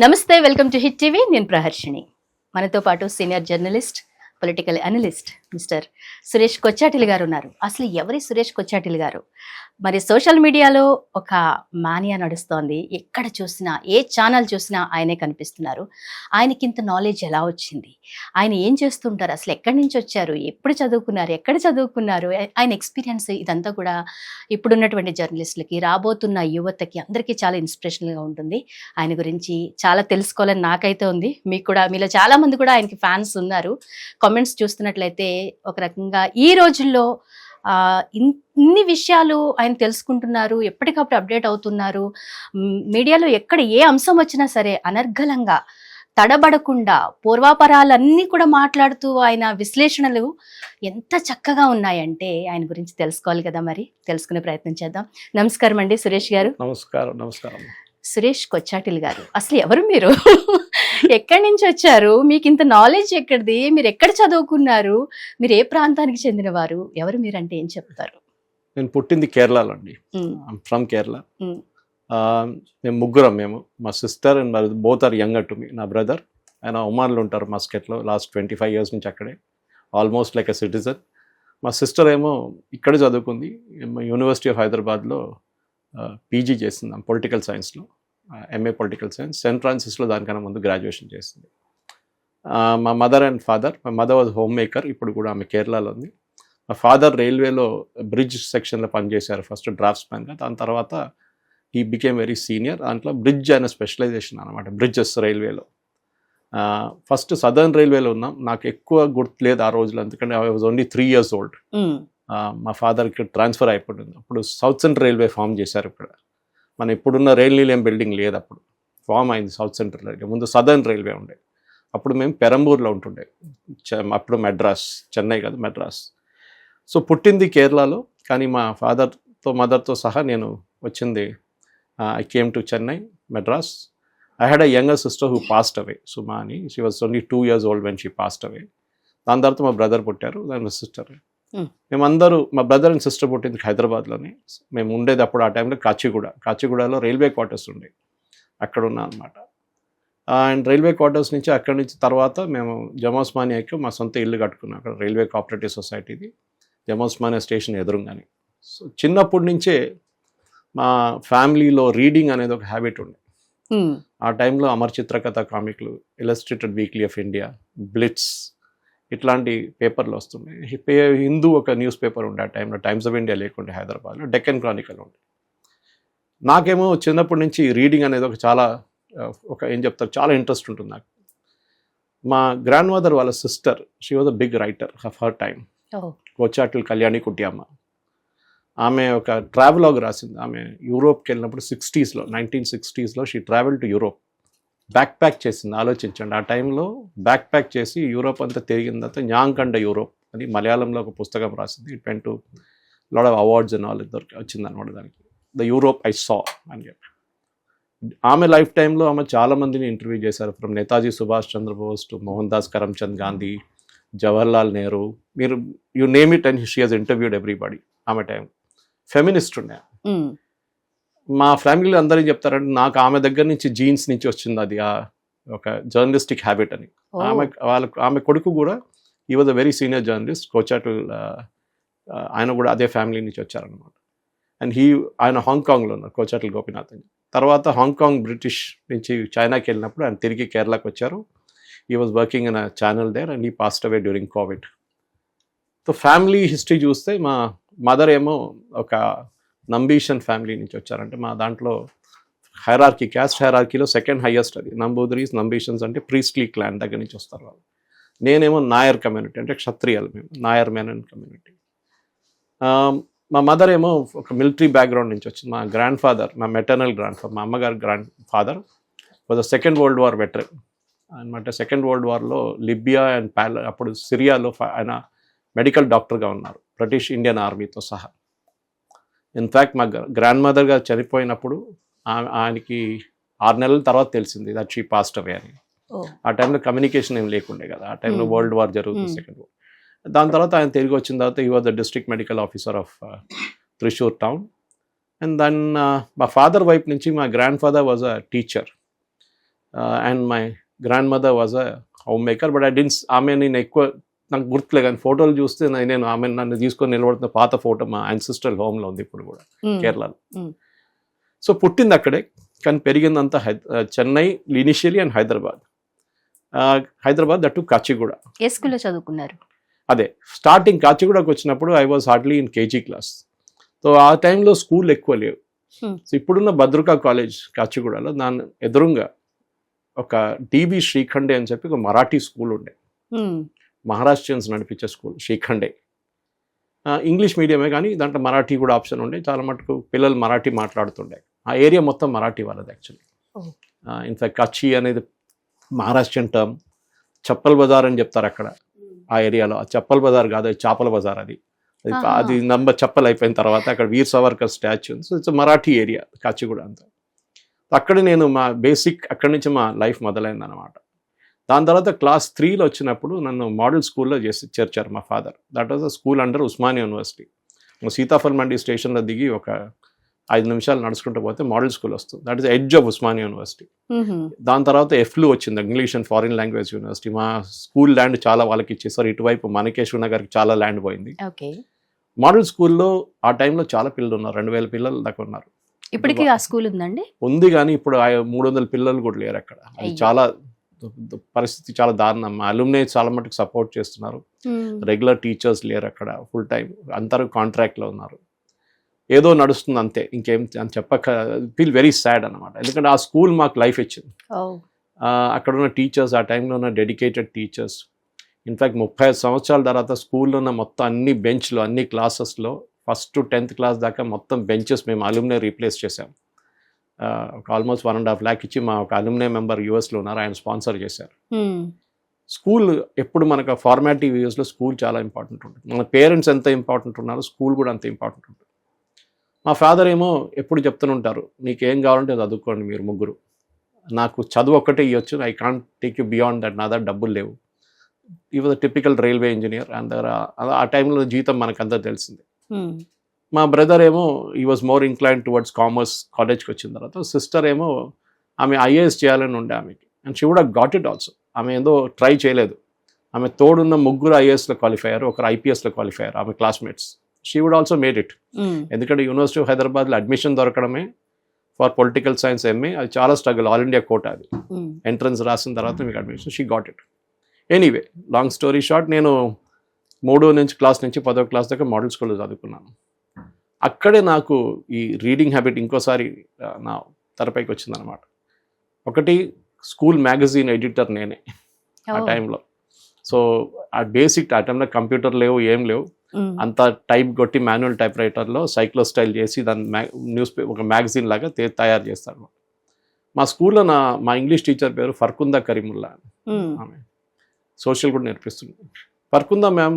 నమస్తే, welcome to hit TV. నేను ప్రహర్షిణి. మనతో పాటు senior journalist, political analyst mister Suresh Kochattil గారు ఉన్నారు. అసలు ఎవరి సురేష్ కొచ్చాటిల్ గారు? మరి సోషల్ మీడియాలో ఒక మానియా నడుస్తోంది. ఎక్కడ చూసినా, ఏ ఛానల్ చూసినా ఆయనే కనిపిస్తున్నారు. ఆయనకి ఇంత నాలెడ్జ్ ఎలా వచ్చింది? ఆయన ఏం చేస్తుంటారు? అసలు ఎక్కడి నుంచి వచ్చారు? ఎప్పుడు చదువుకున్నారు? ఎక్కడ చదువుకున్నారు? ఆయన ఎక్స్పీరియన్స్ ఇదంతా కూడా ఇప్పుడున్నటువంటి జర్నలిస్టులకి, రాబోతున్న యువతకి అందరికీ చాలా ఇన్స్పిరేషనల్గా ఉంటుంది. ఆయన గురించి చాలా తెలుసుకోవాలని నాకైతే ఉంది. మీకు కూడా, మీలో చాలా మంది కూడా ఆయనకి ఫ్యాన్స్ ఉన్నారు. కామెంట్స్ చూస్తున్నట్లయితే ఒక రకంగా ఈ రోజుల్లో ఇన్ని విషయాలు ఆయన తెలుసుకుంటున్నారు, ఎప్పటికప్పుడు అప్డేట్ అవుతున్నారు. మీడియాలో ఎక్కడ ఏ అంశం వచ్చినా సరే అనర్గళంగా, తడబడకుండా, పూర్వాపరాలన్నీ కూడా మాట్లాడుతూ ఆయన విశ్లేషణలు ఎంత చక్కగా ఉన్నాయంటే ఆయన గురించి తెలుసుకోవాలి కదా, మరి తెలుసుకునే ప్రయత్నం చేద్దాం. నమస్కారం అండి సురేష్ గారు. నమస్కారం. సురేష్ కొచ్చాటిల్ గారు, అసలు ఎవరు మీరు? ఎక్కడి నుంచి వచ్చారు? మీకు ఇంత నాలెడ్జ్ ఎక్కడిది? మీరు ఎక్కడ చదువుకున్నారు? మీరు ఏ ప్రాంతానికి చెందినవారు? ఎవరు మీరంటే ఏం చెప్తారు? నేను పుట్టింది కేరళలో అండి. ఫ్రమ్ కేరళ. మేము ముగ్గురం. మా sister and both are younger to me. నా బ్రదర్ ఆయన ఒమాన్లో ఉంటారు, మస్కెట్లో. లాస్ట్ 25 years నుంచి అక్కడే, ఆల్మోస్ట్ లైక్ ఎ సిటిజన్. మా సిస్టర్ ఏమో ఇక్కడే చదువుకుంది, యూనివర్సిటీ ఆఫ్ హైదరాబాద్లో పీజీ చేసింది పొలిటికల్ సైన్స్లో, ఎంఏ పొలిటికల్ సైన్స్. సెయింట్ ఫ్రాన్సిస్లో దానికన్నా ముందు గ్రాడ్యుయేషన్ చేసింది. మా మదర్ అండ్ ఫాదర్, మా మదర్ వాజ్ హోమ్ మేకర్, ఇప్పుడు కూడా ఆమె కేరళలో ఉంది. మా ఫాదర్ రైల్వేలో బ్రిడ్జ్ సెక్షన్లో పనిచేశారు, ఫస్ట్ డ్రాఫ్ట్స్ మ్యాన్గా. దాని తర్వాత ఈ బికేమ్ వెరీ సీనియర్. దాంట్లో బ్రిడ్జ్ అనే స్పెషలైజేషన్ అనమాట, బ్రిడ్జెస్ రైల్వేలో. ఫస్ట్ సదర్న్ రైల్వేలో ఉన్నాం. నాకు ఎక్కువ గుర్తులేదు ఆ రోజులు, ఎందుకంటే I was only 3 years old. మా ఫాదర్ ఇక్కడ ట్రాన్స్ఫర్ అయిపోయింది. అప్పుడు సౌత్ సెంట్రల్ రైల్వే ఫామ్ చేశారు ఇక్కడ. మన ఇప్పుడున్న రైల్ నిలయం బిల్డింగ్ లేదు, అప్పుడు ఫామ్ అయింది సౌత్ సెంట్రల్ రైల్వే. ముందు సదర్న్ రైల్వే ఉండే. అప్పుడు మేము పెరంబూర్లో ఉంటుండే, అప్పుడు మెడ్రాస్, చెన్నై కాదు మెడ్రాస్. సో పుట్టింది కేరళలో, కానీ మా ఫాదర్తో మదర్తో సహా నేను వచ్చింది, I came to Chennai, Madras. I had a younger sister who passed away, Suma అని. She was only 2 years old when she passed away. దాని తర్వాత మా బ్రదర్ పుట్టారు, దాని సిస్టర్. మేమందరూ, మా బ్రదర్ అండ్ సిస్టర్ పుట్టింది హైదరాబాద్లోనే. మేము ఉండేది అప్పుడు ఆ టైంలో కాచిగూడలో రైల్వే క్వార్టర్స్ ఉండే, అక్కడ ఉన్నా అనమాట. అండ్ రైల్వే క్వార్టర్స్ నుంచి, అక్కడి నుంచి తర్వాత మేము జమోస్మానియాకి మా సొంత ఇల్లు కట్టుకున్నాం, అక్కడ రైల్వే కోఆపరేటివ్ సొసైటీది, జమోస్మానియా స్టేషన్ ఎదురుగానే. సో చిన్నప్పటి నుంచే మా ఫ్యామిలీలో రీడింగ్ అనేది ఒక హ్యాబిట్ ఉండే. ఆ టైంలో అమర్ చిత్రకథ కామిక్లు, illustrated weekly of India, Blitz, ఇట్లాంటి పేపర్లు వస్తున్నాయి. హిందూ ఒక న్యూస్ పేపర్ ఉండే ఆ టైంలో, టైమ్స్ ఆఫ్ ఇండియా లేకుండే హైదరాబాద్లో, డెక్కన్ క్రానికల్ ఉండే. నాకేమో చిన్నప్పటి నుంచి రీడింగ్ అనేది ఏం చెప్తారు, చాలా ఇంట్రెస్ట్ ఉంటుంది నాకు. మా గ్రాండ్ మదర్ వాళ్ళ sister, she was a big writer of her time, Kochattil Kalyani Kuttiyamma. ఆమె ఒక ట్రావెలాగ్ రాసింది. ఆమె యూరోప్కి వెళ్ళినప్పుడు 1960s she travel to Europe. Backpack చేసింది. ఆలోచించండి, ఆ టైంలో బ్యాక్ ప్యాక్ చేసి యూరోప్ అంతా తిరిగిన తర్వాత న్యాంకండ యూరోప్ అని మలయాళంలో ఒక పుస్తకం రాసింది. It went to lot of awards and all వచ్చింది అనమాట దానికి, ద యూరోప్ ఐ సా అని చెప్పి. ఆమె లైఫ్ టైంలో ఆమె చాలా మందిని ఇంటర్వ్యూ చేశారు, ఫ్రమ్ నేతాజీ సుభాష్ చంద్రబోస్ టు మోహన్ దాస్ కరమ్చంద్ గాంధీ, జవహర్లాల్ నెహ్రూ, మీరు you name it and she has interviewed everybody. ఆమె టైం ఫెమినిస్ట్ ఉండే. మా ఫ్యామిలీలో అందరూ చెప్తారంటే నాకు ఆమె దగ్గర నుంచి జీన్స్ నుంచి వచ్చింది అది, ఒక జర్నలిస్టిక్ హ్యాబిట్ అని. ఆమె కొడుకు కూడా he was a very senior journalist, Kochattil. ఆయన కూడా అదే ఫ్యామిలీ నుంచి వచ్చారనమాట. అండ్ ఆయన హాంకాంగ్లో ఉన్నారు, కొచ్చాటిల్ గోపీనాథ్ అని. తర్వాత హాంకాంగ్ బ్రిటిష్ నుంచి చైనాకి వెళ్ళినప్పుడు ఆయన తిరిగి కేరళకి వచ్చారు. He was working in a channel there and he passed away during Covid. So family history చూస్తే మా మదర్ ఏమో ఒక నంబీషన్ ఫ్యామిలీ నుంచి వచ్చారంటే, మా దాంట్లో హైరార్కీ, క్యాస్ట్ హైరార్కీలో సెకండ్ హైయెస్ట్ అది. నంబూదరీస్, నంబీషన్స్ అంటే ప్రీస్ట్లీ క్లాన్ దగ్గర నుంచి వస్తారు వాళ్ళు. నేనేమో నాయర్ కమ్యూనిటీ, అంటే క్షత్రియాలు మేము, నాయర్ మెనన్ కమ్యూనిటీ. మా మదర్ ఏమో ఒక మిలిటరీ బ్యాక్గ్రౌండ్ నుంచి వచ్చింది. మా గ్రాండ్ ఫాదర్, మా మెటర్నల్ గ్రాండ్ ఫాదర్, మా అమ్మగారు grand father was a second world war veteran అనమాట. సెకండ్ వరల్డ్ వార్లో లిబియా అండ్ అప్పుడు సిరియాలో ఆయన మెడికల్ డాక్టర్గా ఉన్నారు, బ్రిటిష్ ఇండియన్ ఆర్మీతో సహా. ఇన్ఫ్యాక్ట్ మా గ్రాండ్ మదర్ గారు చనిపోయినప్పుడు ఆయనకి 6 నెలల తర్వాత తెలిసింది దట్ షీ పాస్డ్ అవే అని. ఆ టైంలో కమ్యూనికేషన్ ఏం లేకుండే కదా, ఆ టైంలో వరల్డ్ వార్ జరుగుతుంది, సెకండ్ వార్. దాని తర్వాత ఆయన తిరిగి వచ్చిన తర్వాత he was the district medical officer of Thrissur town. And then మా ఫాదర్ వైపు నుంచి మా grandfather was a teacher. And my grandmother was a homemaker. But ఆమె నేను ఎక్కువ నాకు గుర్తులే, కానీ ఫోటోలు చూస్తే నేను ఆమె నన్ను తీసుకొని నిలబడుతున్న పాత ఫోటో మా యాన్సిస్ట్రల్ హోమ్లో ఉంది ఇప్పుడు కూడా, కేరళలో. సో పుట్టింది అక్కడే, కానీ పెరిగిందంతా Chennai initially and Hyderabad. Hyderabad that Kachiguda. ఏ స్కూల్లో చదువుకున్నారు? అదే స్టార్టింగ్ కాచిగూడకు వచ్చినప్పుడు I was hardly in KG class. So ఆ టైంలో స్కూల్ ఎక్కువ లేవు. సో ఇప్పుడున్న భద్రకా కాలేజ్ కాచిగూడలో దాని ఎదురుగా ఒక డిబి శ్రీఖండే అని చెప్పి ఒక మరాఠీ స్కూల్ ఉండే, మహారాష్ట్రియన్స్ నడిపించే స్కూల్ శ్రీఖండే. ఇంగ్లీష్ మీడియమే కానీ దాంట్లో మరాఠీ కూడా ఆప్షన్ ఉండే. చాలా మటుకు పిల్లలు మరాఠీ మాట్లాడుతుండే. ఆ ఏరియా మొత్తం మరాఠీ వాళ్ళది యాక్చువల్లీ. ఇన్ఫాక్ట్ కచ్చి అనేది మహారాష్ట్రియన్ టర్మ్. చప్పల్ బజార్ అని చెప్తారు అక్కడ ఆ ఏరియాలో. ఆ చప్పల్ బజార్ కాదు, అది చేపల బజార్. అది నంబర్ చప్పల్ అయిపోయిన తర్వాత అక్కడ వీర్ సావర్కర్ స్టాచ్యూ ఉంది. So it's Marathi area Kachiguda అంతా. అక్కడ నేను మా బేసిక్ అక్కడి నుంచి మా లైఫ్ మొదలైంది అనమాట. దాని తర్వాత క్లాస్ 3లో వచ్చినప్పుడు నన్ను మోడల్ స్కూల్లో చేర్చారు మా father. That was a school under Osmania University. Sitaphal Mandi స్టేషన్లో దిగి ఒక 5 నిమిషాలు నడుచుకుంటూ పోతే మోడల్ స్కూల్ వస్తుంది. That is edge of Osmania University. దాని తర్వాత ఎఫ్లు వచ్చింది, English and Foreign Language University. మా స్కూల్ ల్యాండ్ చాలా వాళ్ళకి ఇచ్చేసారు. ఇటువైపు మనకేశ్వర నగర్కి చాలా ల్యాండ్ పోయింది. మోడల్ స్కూల్లో ఆ టైంలో చాలా పిల్లలు ఉన్నారు, 2000 పిల్లలు దాకా ఉన్నారు. ఇప్పటికీ ఆ స్కూల్ ఉందండి? ఉంది, కానీ ఇప్పుడు 300 పిల్లలు కూడా లేరు అక్కడ. అది చాలా పరిస్థితి చాలా దారుణం. మా అలుమ్నే చాలా మటుకు సపోర్ట్ చేస్తున్నారు. రెగ్యులర్ టీచర్స్ లేరు అక్కడ, ఫుల్ టైం అందరూ కాంట్రాక్ట్లో ఉన్నారు. ఏదో నడుస్తుంది అంతే, ఇంకేం అని చెప్పక ఫీల్ వెరీ సాడ్ అనమాట. ఎందుకంటే ఆ స్కూల్ మాకు లైఫ్ ఇచ్చింది. అక్కడ ఉన్న టీచర్స్, ఆ టైంలో ఉన్న డెడికేటెడ్ టీచర్స్. ఇన్ఫ్యాక్ట్ 35 సంవత్సరాల తర్వాత స్కూల్లో ఉన్న మొత్తం అన్ని బెంచ్లు, అన్ని క్లాసెస్లో ఫస్ట్ టు 10th క్లాస్ దాకా మొత్తం బెంచెస్ మేము అలుమ్నే రీప్లేస్ చేసాం. ఒక ఆల్మోస్ట్ 1.5 lakh ఇచ్చి మా ఒక అలుమ్నే మెంబర్ యూఎస్లో ఉన్నారు, ఆయన స్పాన్సర్ చేశారు. స్కూల్ ఎప్పుడు మనకు ఫార్మాటివ్ ఇయర్స్లో స్కూల్ చాలా ఇంపార్టెంట్ ఉంటుంది. మన పేరెంట్స్ ఎంత ఇంపార్టెంట్ ఉన్నారో స్కూల్ కూడా అంత ఇంపార్టెంట్ ఉంటుంది. మా ఫాదర్ ఏమో ఎప్పుడు చెప్తూనే నీకేం కావాలంటే చదువుకోండి మీరు ముగ్గురు, నాకు చదువు ఒక్కటే ఇవ్వచ్చు, I can't take you beyond that, నా దగ్గర డబ్బులు లేవు. ఈ వాజ్ టిపికల్ రైల్వే ఇంజనీర్. ఆ టైంలో జీతం మనకంతా తెలిసింది. మా బ్రదర్ ఏమో ఈ was more incline towards commerce. కాలేజ్కి వచ్చిన తర్వాత సిస్టర్ ఏమో ఆమె ఐఏఎస్ చేయాలని ఉండే ఆమెకి, and she would have got it also. ఆమె ఏదో ట్రై చేయలేదు. ఆమె తోడున్న ముగ్గురు ఐఏఎస్లో క్వాలిఫై అయ్యారు, ఒకరు ఐపీఎస్లో క్వాలిఫై అయ్యారు, ఆమె classmates. She would also made it. ఎందుకంటే యూనివర్సిటీ ఆఫ్ హైదరాబాద్లో అడ్మిషన్ దొరకడమే ఫర్ పొలిటికల్ సైన్స్ ఎంఏ అది చాలా స్ట్రగుల్. ఆల్ ఇండియా కోటా అది. ఎంట్రన్స్ రాసిన తర్వాత మీకు admission. She got it. Anyway long story short, నేను 3వ క్లాస్ నుంచి 10వ క్లాస్ దాకా మోడల్ స్కూల్లో చదువుకున్నాను. అక్కడే నాకు ఈ రీడింగ్ హ్యాబిట్ ఇంకోసారి నా తెరపైకి వచ్చిందనమాట. ఒకటి స్కూల్ మ్యాగజైన్ ఎడిటర్ నేనే ఆ టైంలో. సో ఆ బేసిక్ ఆ టైంలో కంప్యూటర్ లేవు, ఏం లేవు. అంతా టైప్ కొట్టి మాన్యువల్ టైప్ రైటర్లో సైక్లో స్టైల్ చేసి దాన్ని ఒక మ్యాగజైన్ లాగా తయారు చేస్తాను. మా స్కూల్లో మా ఇంగ్లీష్ టీచర్ పేరు ఫర్కుందా కరీముల్లా. ఆమె సోషల్ కూడా నేర్పిస్తుంది. ఫర్కుందా మ్యామ్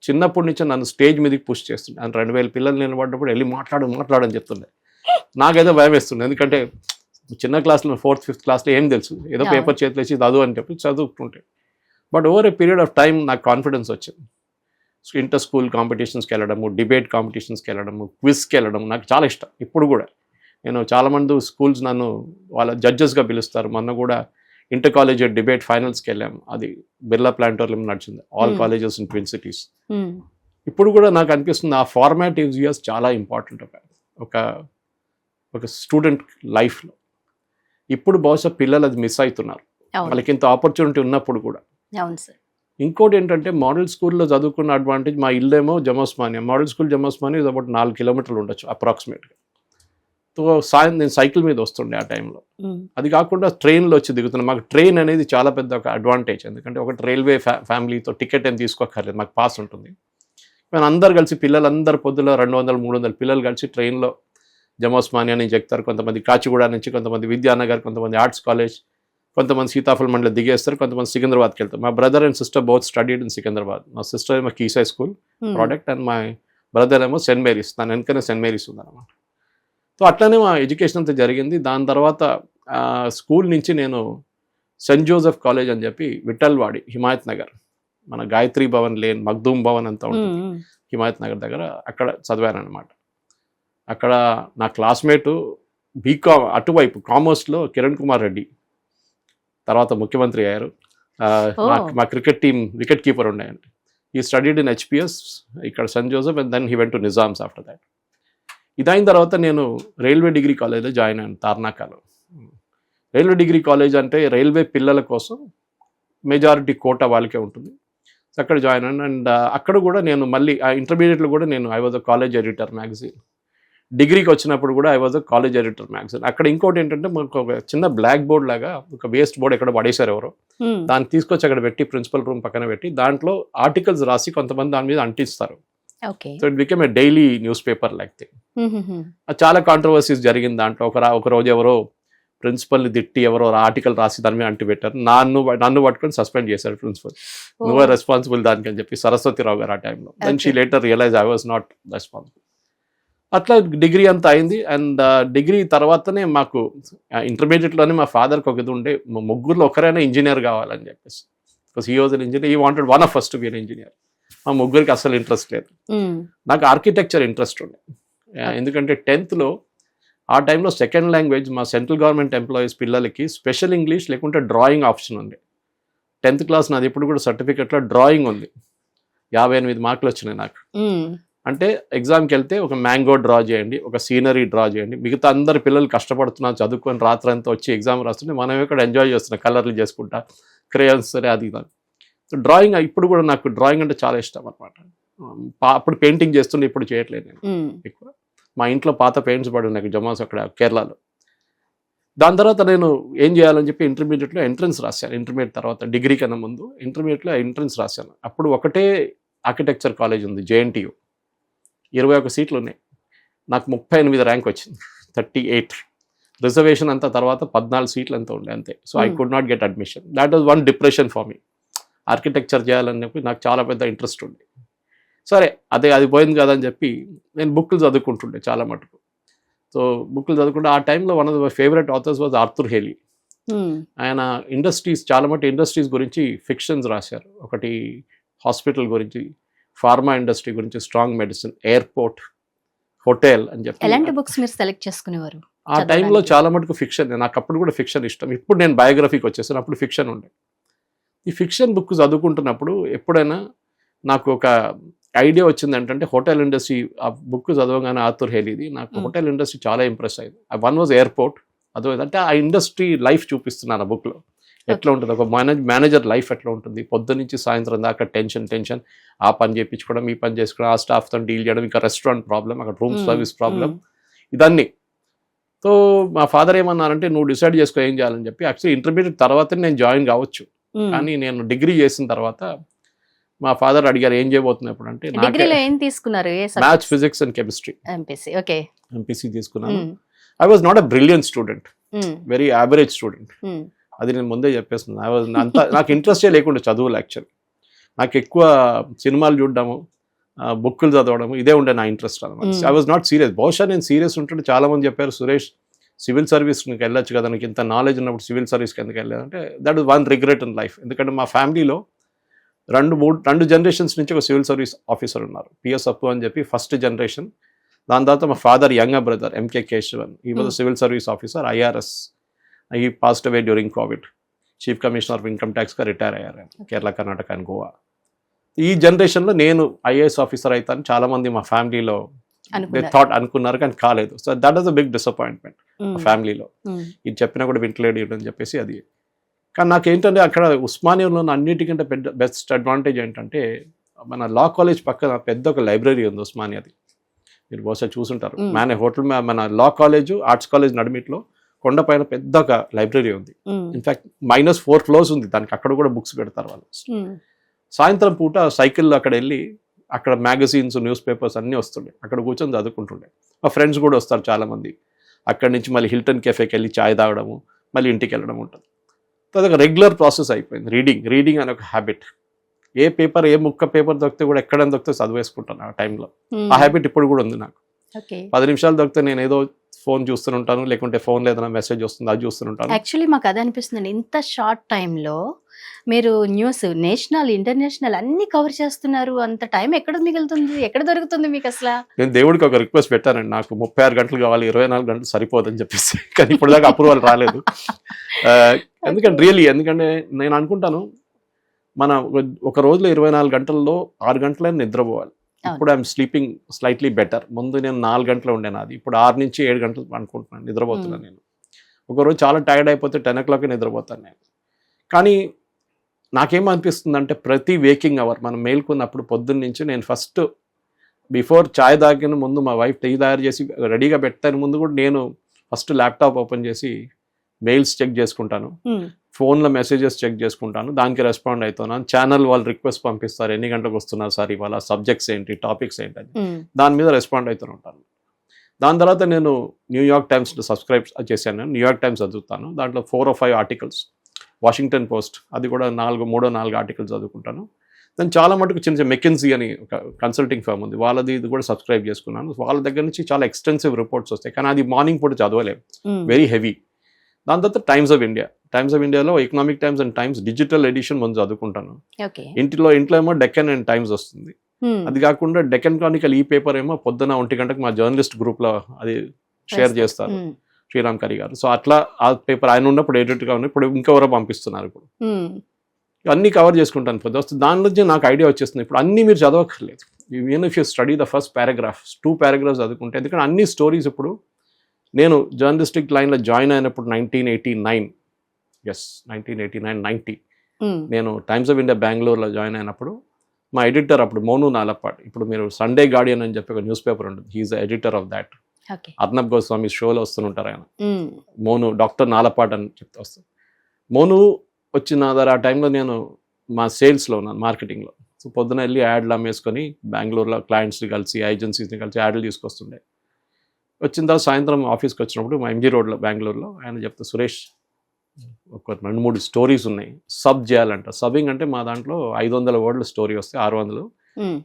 చిన్నప్పటి నుంచి నన్ను స్టేజ్ మీదకి పుష్ చేస్తుండే. ఆయన 2000 పిల్లలు నిలబడ్డప్పుడు వెళ్ళి మాట్లాడని చెప్తుండే. నాకైతే భయం వేస్తుండే, ఎందుకంటే చిన్న క్లాస్లో 4th 5th క్లాస్లో ఏం తెలుసు, ఏదో పేపర్ చేతిలో వేసి చదువు అని చెప్పి చదువుకుంటే. But over a period of time నాకు కాన్ఫిడెన్స్ వచ్చింది. ఇంటర్ స్కూల్ కాంపిటీషన్స్కి వెళ్ళడము, డిబేట్ కాంపిటీషన్స్కి వెళ్ళడము, క్విజ్కి వెళ్ళడం నాకు చాలా ఇష్టం. ఇప్పుడు కూడా నేను చాలామంది స్కూల్స్ నన్ను వాళ్ళ జడ్జెస్గా పిలుస్తారు. మొన్న కూడా ఇంటర్ కాలేజ్ డిబేట్ ఫైనల్స్కి వెళ్ళాము. అది బిర్లా ప్లానిటోరియం నడిచింది, all colleges in twin cities. ఇప్పుడు కూడా నాకు అనిపిస్తుంది ఆ ఫార్మాటివ్ ఇయర్స్ చాలా ఇంపార్టెంట్ ఒక స్టూడెంట్ లైఫ్లో. ఇప్పుడు బహుశా పిల్లలు అది మిస్ అవుతున్నారు, వాళ్ళకి ఇంత ఆపర్చునిటీ ఉన్నప్పుడు కూడా. ఇంకోటి ఏంటంటే మోడల్ స్కూల్లో చదువుకున్న అడ్వాంటేజ్, మా ఇల్లేమో జమోస్మానియా. మోడల్ స్కూల్ జమోస్మానియా ఇది అబౌట్ 4 కిలోమీటర్లు ఉండొచ్చు అప్రాక్సిమేట్గా. నేను సైకిల్ మీద వస్తుండే ఆ టైంలో. అది కాకుండా ట్రైన్లో వచ్చి దిగుతున్నాను. మాకు ట్రైన్ అనేది చాలా పెద్ద ఒక అడ్వాంటేజ్, ఎందుకంటే ఒకటి రైల్వే ఫ్యామిలీతో టికెట్ ఏం తీసుకోక్కర్లేదు, మాకు పాస్ ఉంటుంది. మేము అందరు కలిసి పిల్లలందరూ పొద్దులో 200-300 పిల్లలు కలిసి ట్రైన్లో జమోస్మానియా నుంచి ఎక్కుతారు. కొంతమంది కాచిగూడ నుంచి, కొంతమంది విద్యానగర్, కొంతమంది ఆర్ట్స్ కాలేజ్, కొంతమంది సీతాఫల్ మండలి దిగేస్తారు, కొంతమంది సికింద్రాబాద్కి వెళ్తారు. మా brother and sister both studied in Secunderabad. మా సిస్టర్ ఏమో కీసై స్కూల్ ప్రోడక్ట్ అండ్ మా బ్రదర్ ఏమో సెయింట్ మేరీస్. దాని వెనుకనే సెయింట్ మేరీస్ ఉందన్నమాట. సో అట్లనే మా ఎడ్యుకేషన్ అంతా జరిగింది. దాని తర్వాత స్కూల్ నుంచి నేను సెయింట్ జోసెఫ్ కాలేజ్ అని చెప్పి విఠల్వాడి, హిమాయత్ నగర్, మన గాయత్రి భవన్ లేన్, మగ్దూమ్ భవన్ అంతా ఉంటుంది హిమాయత్ నగర్ దగ్గర, అక్కడ చదివాను అనమాట. అక్కడ నా క్లాస్మేటు బీకామ్ అటువైపు కామర్స్లో కిరణ్ కుమార్ రెడ్డి, తర్వాత ముఖ్యమంత్రి అయ్యారు. మా క్రికెట్ టీం వికెట్ కీపర్ ఉండేయండి. ఈ స్టడీడ్ ఇన్ హెచ్పిఎస్ ఇక్కడ Saint Joseph and then he went to Nizam's after that. ఇదైన తర్వాత నేను రైల్వే డిగ్రీ కాలేజ్లో జాయిన్ అయ్యాను తార్నాకాలో. రైల్వే డిగ్రీ కాలేజ్ అంటే రైల్వే పిల్లల కోసం మెజారిటీ కోటా వాళ్ళకే ఉంటుంది. అక్కడ జాయిన్ అయ్యాను. అండ్ అక్కడ కూడా నేను మళ్ళీ ఇంటర్మీడియట్లో కూడా నేను I was a college editor magazine. డిగ్రీకి వచ్చినప్పుడు కూడా I was a college editor magazine. అక్కడ ఇంకోటి ఏంటంటే మనకు ఒక చిన్న బ్లాక్ బోర్డ్ లాగా ఒక వేస్ట్ బోర్డ్ ఎక్కడ పడేశారు ఎవరో, దాన్ని తీసుకొచ్చి అక్కడ పెట్టి ప్రిన్సిపల్ రూమ్ పక్కన పెట్టి దాంట్లో ఆర్టికల్స్ రాసి కొంతమంది దాని మీద అంటిస్తారు. So it became a daily newspaper like thing. చాలా కాంట్రవర్సీస్ జరిగింది దాంట్లో. ఒక రోజు ఎవరో ప్రిన్సిపల్ని తిట్టి ఎవరో ఆర్టికల్ రాసి దాని మీద అంటి పెట్టారు. నన్ను పట్టుకొని సస్పెండ్ చేశారు ప్రిన్సిపల్. నువ్వే రెస్పాన్సిబుల్ దానికి అని చెప్పి సరస్వతిరావు గారు ఆ టైంలో. Then she later realise I was not responsible. అట్లా డిగ్రీ అంతా అయింది. అండ్ డిగ్రీ తర్వాతనే మాకు ఇంటర్మీడియట్లోనే మా ఫాదర్కి ఒక ఇది ఉండే, ముగ్గురులో ఒకరైనా ఇంజనీర్ కావాలని చెప్పేసి. Because he was an engineer, he wanted one of first to be an engineer. మా ముగ్గురికి అసలు ఇంట్రెస్ట్ లేదు. నాకు ఆర్కిటెక్చర్ ఇంట్రెస్ట్ ఉండే. ఎందుకంటే 10th ఆ టైంలో సెకండ్ లాంగ్వేజ్ మా సెంట్రల్ గవర్నమెంట్ ఎంప్లాయీస్ పిల్లలకి స్పెషల్ ఇంగ్లీష్ లేకుంటే డ్రాయింగ్ ఆప్షన్ ఉంది. 10th క్లాస్ నాది ఇప్పుడు కూడా సర్టిఫికెట్లో డ్రాయింగ్ ఉంది. 58 మార్కులు వచ్చినాయి నాకు. అంటే ఎగ్జామ్కి వెళ్తే ఒక మ్యాంగో డ్రా చేయండి, ఒక సీనరీ డ్రా చేయండి. మిగతా అందరు పిల్లలు కష్టపడుతున్నారు చదువుకొని రాత్రి అంతా వచ్చి ఎగ్జామ్ రాస్తుంటే మనం ఇక్కడ ఎంజాయ్ చేస్తున్నాం కలర్లు చేసుకుంటా, క్రేయన్స్ సరే అది ఇది. సో డ్రాయింగ్ ఇప్పుడు కూడా నాకు డ్రాయింగ్ అంటే చాలా ఇష్టం అనమాట. అప్పుడు పెయింటింగ్ చేస్తుండే, ఇప్పుడు చేయట్లేదు నేను ఎక్కువ. మా ఇంట్లో పాత పెయింట్స్ పడి ఉన్నాయి జమాస్ అక్కడ కేరళలో. దాని తర్వాత నేను ఏం చేయాలని చెప్పి ఇంటర్మీడియట్లో ఎంట్రన్స్ రాశాను. ఇంటర్మీడియట్ తర్వాత డిగ్రీ కన్నా ముందు ఇంటర్మీడియట్లో ఎంట్రన్స్ రాశాను. అప్పుడు ఒకటే ఆర్కిటెక్చర్ కాలేజ్ ఉంది, జేఎన్టీయు. 21 సీట్లు ఉన్నాయి. నాకు 38 ర్యాంక్ వచ్చింది, 38. రిజర్వేషన్ అంతా తర్వాత 14 సీట్లు అంతా ఉండే అంతే. So I could not get admission. That was one depression for me. Architecture చేయాలని చెప్పి నాకు చాలా పెద్ద ఇంట్రెస్ట్ ఉంది. సరే అది పోయింది కదా అని చెప్పి నేను బుక్లు చదువుకుంటుండే చాలా మటుకు. సో బుక్లు చదువుకుంటే ఆ టైంలో one of my favourite authors was Arthur Hailey. ఆయన చాలా మటు ఇండస్ట్రీస్ గురించి ఫిక్షన్స్ రాశారు. ఒకటి హాస్పిటల్ గురించి, ఫార్మా ఇండస్ట్రీ గురించి, స్ట్రాంగ్ మెడిసిన్, ఎయిర్పోర్ట్, హోటల్ అని చెప్పి. ఎలాంటి బుక్స్ మీరు సెలెక్ట్ చేసుకునేవారు ఆ టైంలో? చాలా మటుకు ఫిక్షన్. నాకు అప్పుడు కూడా ఫిక్షన్ ఇష్టం. ఇప్పుడు నేను బయోగ్రఫీకి వచ్చేసాను, అప్పుడు ఫిక్షన్ ఉండే. ఈ ఫిక్షన్ బుక్ చదువుకుంటున్నప్పుడు ఎప్పుడైనా నాకు ఒక ఐడియా వచ్చింది ఏంటంటే హోటల్ ఇండస్ట్రీ. ఆ బుక్ చదవగానే ఆర్థర్ హేలీది నాకు హోటల్ ఇండస్ట్రీ చాలా ఇంప్రెస్ అయింది. వన్ వాజ్ ఎయిర్పోర్ట్, అదేంటంటే ఆ ఇండస్ట్రీ లైఫ్ చూపిస్తున్నాను ఆ బుక్లో. ఎట్లా ఉంటుంది ఒక మేనేజర్ లైఫ్ ఎట్లా ఉంటుంది, పొద్దు నుంచి సాయంత్రం దాకా టెన్షన్, ఆ పని చేయించుకోవడం, ఈ పని చేసుకోవడం, ఆ స్టాఫ్తో డీల్ చేయడం, ఇంకా రెస్టారెంట్ ప్రాబ్లం, అక్కడ రూమ్ సర్వీస్ ప్రాబ్లం, ఇదన్నీ. సో మా ఫాదర్ ఏమన్నారంటే నువ్వు డిసైడ్ చేసుకో ఏం చేయాలని చెప్పి. యాక్చువల్లీ ఇంటర్మీడియట్ తర్వాత నేను జాయిన్ కావచ్చు, కానీ నేను డిగ్రీ చేసిన తర్వాత మా ఫాదర్ అడిగారు ఏం చేయబోతున్నా ఇప్పుడు అంటే. Maths, physics and chemistry, MPC తీసుకున్నాను. I was not a brilliant student, very average student. అది నేను ముందే చెప్పేస్తున్నాను. నాకు ఇంట్రెస్టే లేకుండా చదువులు. యాక్చువల్లీ నాకు ఎక్కువ సినిమాలు చూడడము, బుక్కులు చదవడము, ఇదే ఉండే నా ఇంట్రెస్ట్ అనమాట. I was not serious. బహుశా నేను సీరియస్ ఉంటుంటే చాలా మంది చెప్పారు సురేష్ సివిల్ సర్వీస్కి వెళ్ళొచ్చు కదా, నాకు ఇంత నాలెడ్జ్ ఉన్నప్పుడు సివిల్ సర్వీస్కి ఎందుకు వెళ్ళాలంటే that is one regret in life. ఎందుకంటే మా ఫ్యామిలీలో రెండు జనరేషన్స్ నుంచి ఒక సివిల్ సర్వీస్ ఆఫీసర్ ఉన్నారు, పిఎస్ అప్పు అని చెప్పి ఫస్ట్ జనరేషన్. దాని తర్వాత మా father younger brother MK Keshavan, he was civil service officer, IRS. He passed away during Covid. Chief commissioner of income ట్యాక్స్గా రిటైర్ అయ్యారు కేరళ, కర్ణాటక అండ్ గోవా. ఈ జనరేషన్లో నేను IAS ఆఫీసర్ అవుతాను చాలామంది మా ఫ్యామిలీలో అనుకున్నారు, కానీ కాలేదు. So that is a big disappointment ఫ్యామిలీలో. ఇది చెప్పినా కూడా వింటలేడు అని చెప్పేసి అది. కానీ నాకేంటంటే అక్కడ ఉస్మానియాలో అన్నిటికంటే బెస్ట్ అడ్వాంటేజ్ ఏంటంటే మన లా కాలేజ్ పక్కన పెద్ద ఒక లైబ్రరీ ఉంది ఉస్మానియాది. మీరు బహుశా చూసుంటారు. మన లా కాలేజ్, ఆర్ట్స్ కాలేజ్ నడిమిట్లో కొండపైన పెద్ద ఒక లైబ్రరీ ఉంది. ఇన్ఫాక్ట్ -4 ఫ్లోర్స్ ఉంది దానికి. అక్కడ కూడా బుక్స్ పెడతారు వాళ్ళు. సాయంత్రం పూట సైకిల్లో అక్కడ వెళ్ళి అక్కడ మ్యాగజైన్స్, న్యూస్ పేపర్స్ అన్నీ వస్తుండే, అక్కడ కూర్చొని చదువుకుంటుండే. మా ఫ్రెండ్స్ కూడా వస్తారు చాలామంది. అక్కడి నుంచి మళ్ళీ హిల్టన్ కెఫేకి వెళ్ళి చాయ్ తాగడము, మళ్ళీ ఇంటికి వెళ్ళడం ఉంటుంది. అదొక రెగ్యులర్ ప్రాసెస్ అయిపోయింది. రీడింగ్ అనే ఒక హ్యాబిట్. ఏ ముక్క పేపర్ దొరికితే కూడా ఎక్కడైనా దొరికితే చదివేసుకుంటాను ఆ టైంలో. ఆ హ్యాబిట్ ఇప్పుడు కూడా ఉంది నాకు. 10 నిమిషాలు దొరికితే నేను ఏదో ఫోన్ చూస్తుంటాను, లేకుంటే ఫోన్లో ఏదైనా మెసేజ్ వస్తుంది అది చూస్తుంటాను. యాక్చువల్లీ మాకు అదే అనిపిస్తుంది, ఇంత షార్ట్ టైంలో మీరు న్యూస్ నేషనల్ ఇంటర్నేషనల్ అన్ని కవర్ చేస్తున్నారు. అంత టైం ఎక్కడ మిగులుతుంది, ఎక్కడ దొరుకుతుంది మీకు అసలు? నేను దేవుడికి ఒక రిక్వెస్ట్ పెట్టానండి, నాకు 36 గంటలు కావాలి, 24 గంటలు సరిపోదని చెప్పేసి. కానీ ఇప్పుడు దాకా అప్రూవల్ రాలేదు. ఎందుకంటే నేను అనుకుంటాను మన ఒక రోజులో 24 గంటల్లో 6 గంటలైనా నిద్రపోవాలి. ఇప్పుడు ఐఎమ్ స్లీపింగ్ స్లైట్లీ బెటర్. ముందు నేను 4 గంటలు ఉండేది, అది ఇప్పుడు 6 నుంచి 7 గంటలు అనుకుంటున్నాను, నిద్రపోతున్నాను నేను. ఒకరోజు చాలా టైర్డ్ అయిపోతే 10 o'clock నిద్రపోతాను నేను. కానీ నాకేమనిపిస్తుంది అంటే ప్రతి వేకింగ్ అవర్ మనం మేల్కొన్నప్పుడు పొద్దున్న నుంచి నేను ఫస్ట్ బిఫోర్ చాయ్ తాగిన ముందు మా వైఫ్ టీ తయారు చేసి రెడీగా పెట్టాను ముందు కూడా నేను ఫస్ట్ ల్యాప్టాప్ ఓపెన్ చేసి మెయిల్స్ చెక్ చేసుకుంటాను, ఫోన్లో మెసేజెస్ చెక్ చేసుకుంటాను, దానికి రెస్పాండ్ అవుతున్నాను. ఛానల్ వాళ్ళు రిక్వెస్ట్ పంపిస్తారు, ఎన్ని గంటలకు వస్తున్నారు సార్ ఇవాళ, సబ్జెక్ట్స్ ఏంటి, టాపిక్స్ ఏంటి అని, దాని మీద రెస్పాండ్ అవుతూ ఉంటాను. దాని తర్వాత నేను న్యూయార్క్ టైమ్స్ సబ్స్క్రైబ్ చేశాను, న్యూయార్క్ టైమ్స్ చదువుతాను. దాంట్లో 4 or 5 ఆర్టికల్స్, వాషింగ్టన్ పోస్ట్ అది కూడా 4 ఆర్టికల్స్ చదువుకుంటాను. దాని చాలా మటుకు చిన్న చిన్న మెకెన్సీ అని ఒక కన్సల్టింగ్ ఫర్మ్ ఉంది, వాళ్ళది ఇది కూడా సబ్స్క్రైబ్ చేసుకున్నాను. వాళ్ళ దగ్గర నుంచి చాలా ఎక్స్టెన్సివ్ రిపోర్ట్స్ వస్తాయి, కానీ అది మార్నింగ్ పూట చదవలేము, వెరీ హెవీ. దాని తర్వాత టైమ్స్ ఆఫ్ ఇండియాలో Economic Times and Times digital edition ముందు చదువుకుంటాను. ఇంట్లో ఏమో డెక్కన్ అండ్ టైమ్స్ వస్తుంది. అది కాకుండా డెక్కన్ క్రానికల్ ఈ పేపర్ ఏమో పొద్దున 1 గంటకు మా జర్నలిస్ట్ గ్రూప్ లో అది షేర్ చేస్తారు, శ్రీరామ్ కరి గారు. సో అట్లా ఆ పేపర్ ఆయన ఉన్నప్పుడు ఎడిటర్గా ఉన్నాయి, ఇప్పుడు ఇంకెవరో పంపిస్తున్నారు. ఇప్పుడు అన్ని కవర్ చేసుకుంటాను పొద్దు. దాని నుంచి నాకు ఐడియా వచ్చేస్తుంది, ఇప్పుడు అన్ని మీరు చదవక్కర్లేదు. Even if you study the first paragraph, 2 paragraphs చదువుకుంటే, ఎందుకంటే అన్ని స్టోరీస్ ఇప్పుడు నేను జర్నలిస్టిక్ లైన్లో జాయిన్ అయినప్పుడు 1989-90 నేను టైమ్స్ ఆఫ్ ఇండియా బెంగళూరులో జాయిన్ అయినప్పుడు మా ఎడిటర్ అప్పుడు మోను నాలపాట్, ఇప్పుడు మీరు సండే గార్డియన్ అని చెప్పి ఒక న్యూస్ పేపర్ ఉంటుంది, he is the editor of that. Arnab Goswami షోలో వస్తుంటారు ఆయన, మోను డాక్టర్ నాలపాట్ అని చెప్తే వస్తుంది. మోను వచ్చిన ఆ టైంలో నేను మా సేల్స్లో ఉన్నాను, మార్కెటింగ్లో. సో పొద్దున వెళ్ళి యాడ్లు అమ్మేసుకొని బెంగళూరులో క్లయింట్స్ని కలిసి ఏజెన్సీస్ని కలిసి యాడ్లు తీసుకొస్తుండే. వచ్చిన తర్వాత సాయంత్రం ఆఫీస్కి వచ్చినప్పుడు మా ఎంజీ రోడ్లో బెంగళూరులో ఆయన చెప్తే, సురేష్ ఒక 2-3 స్టోరీస్ ఉన్నాయి, సబ్ చేయాలంట. సబ్బింగ్ అంటే మా దాంట్లో 500 words స్టోరీ వస్తే 600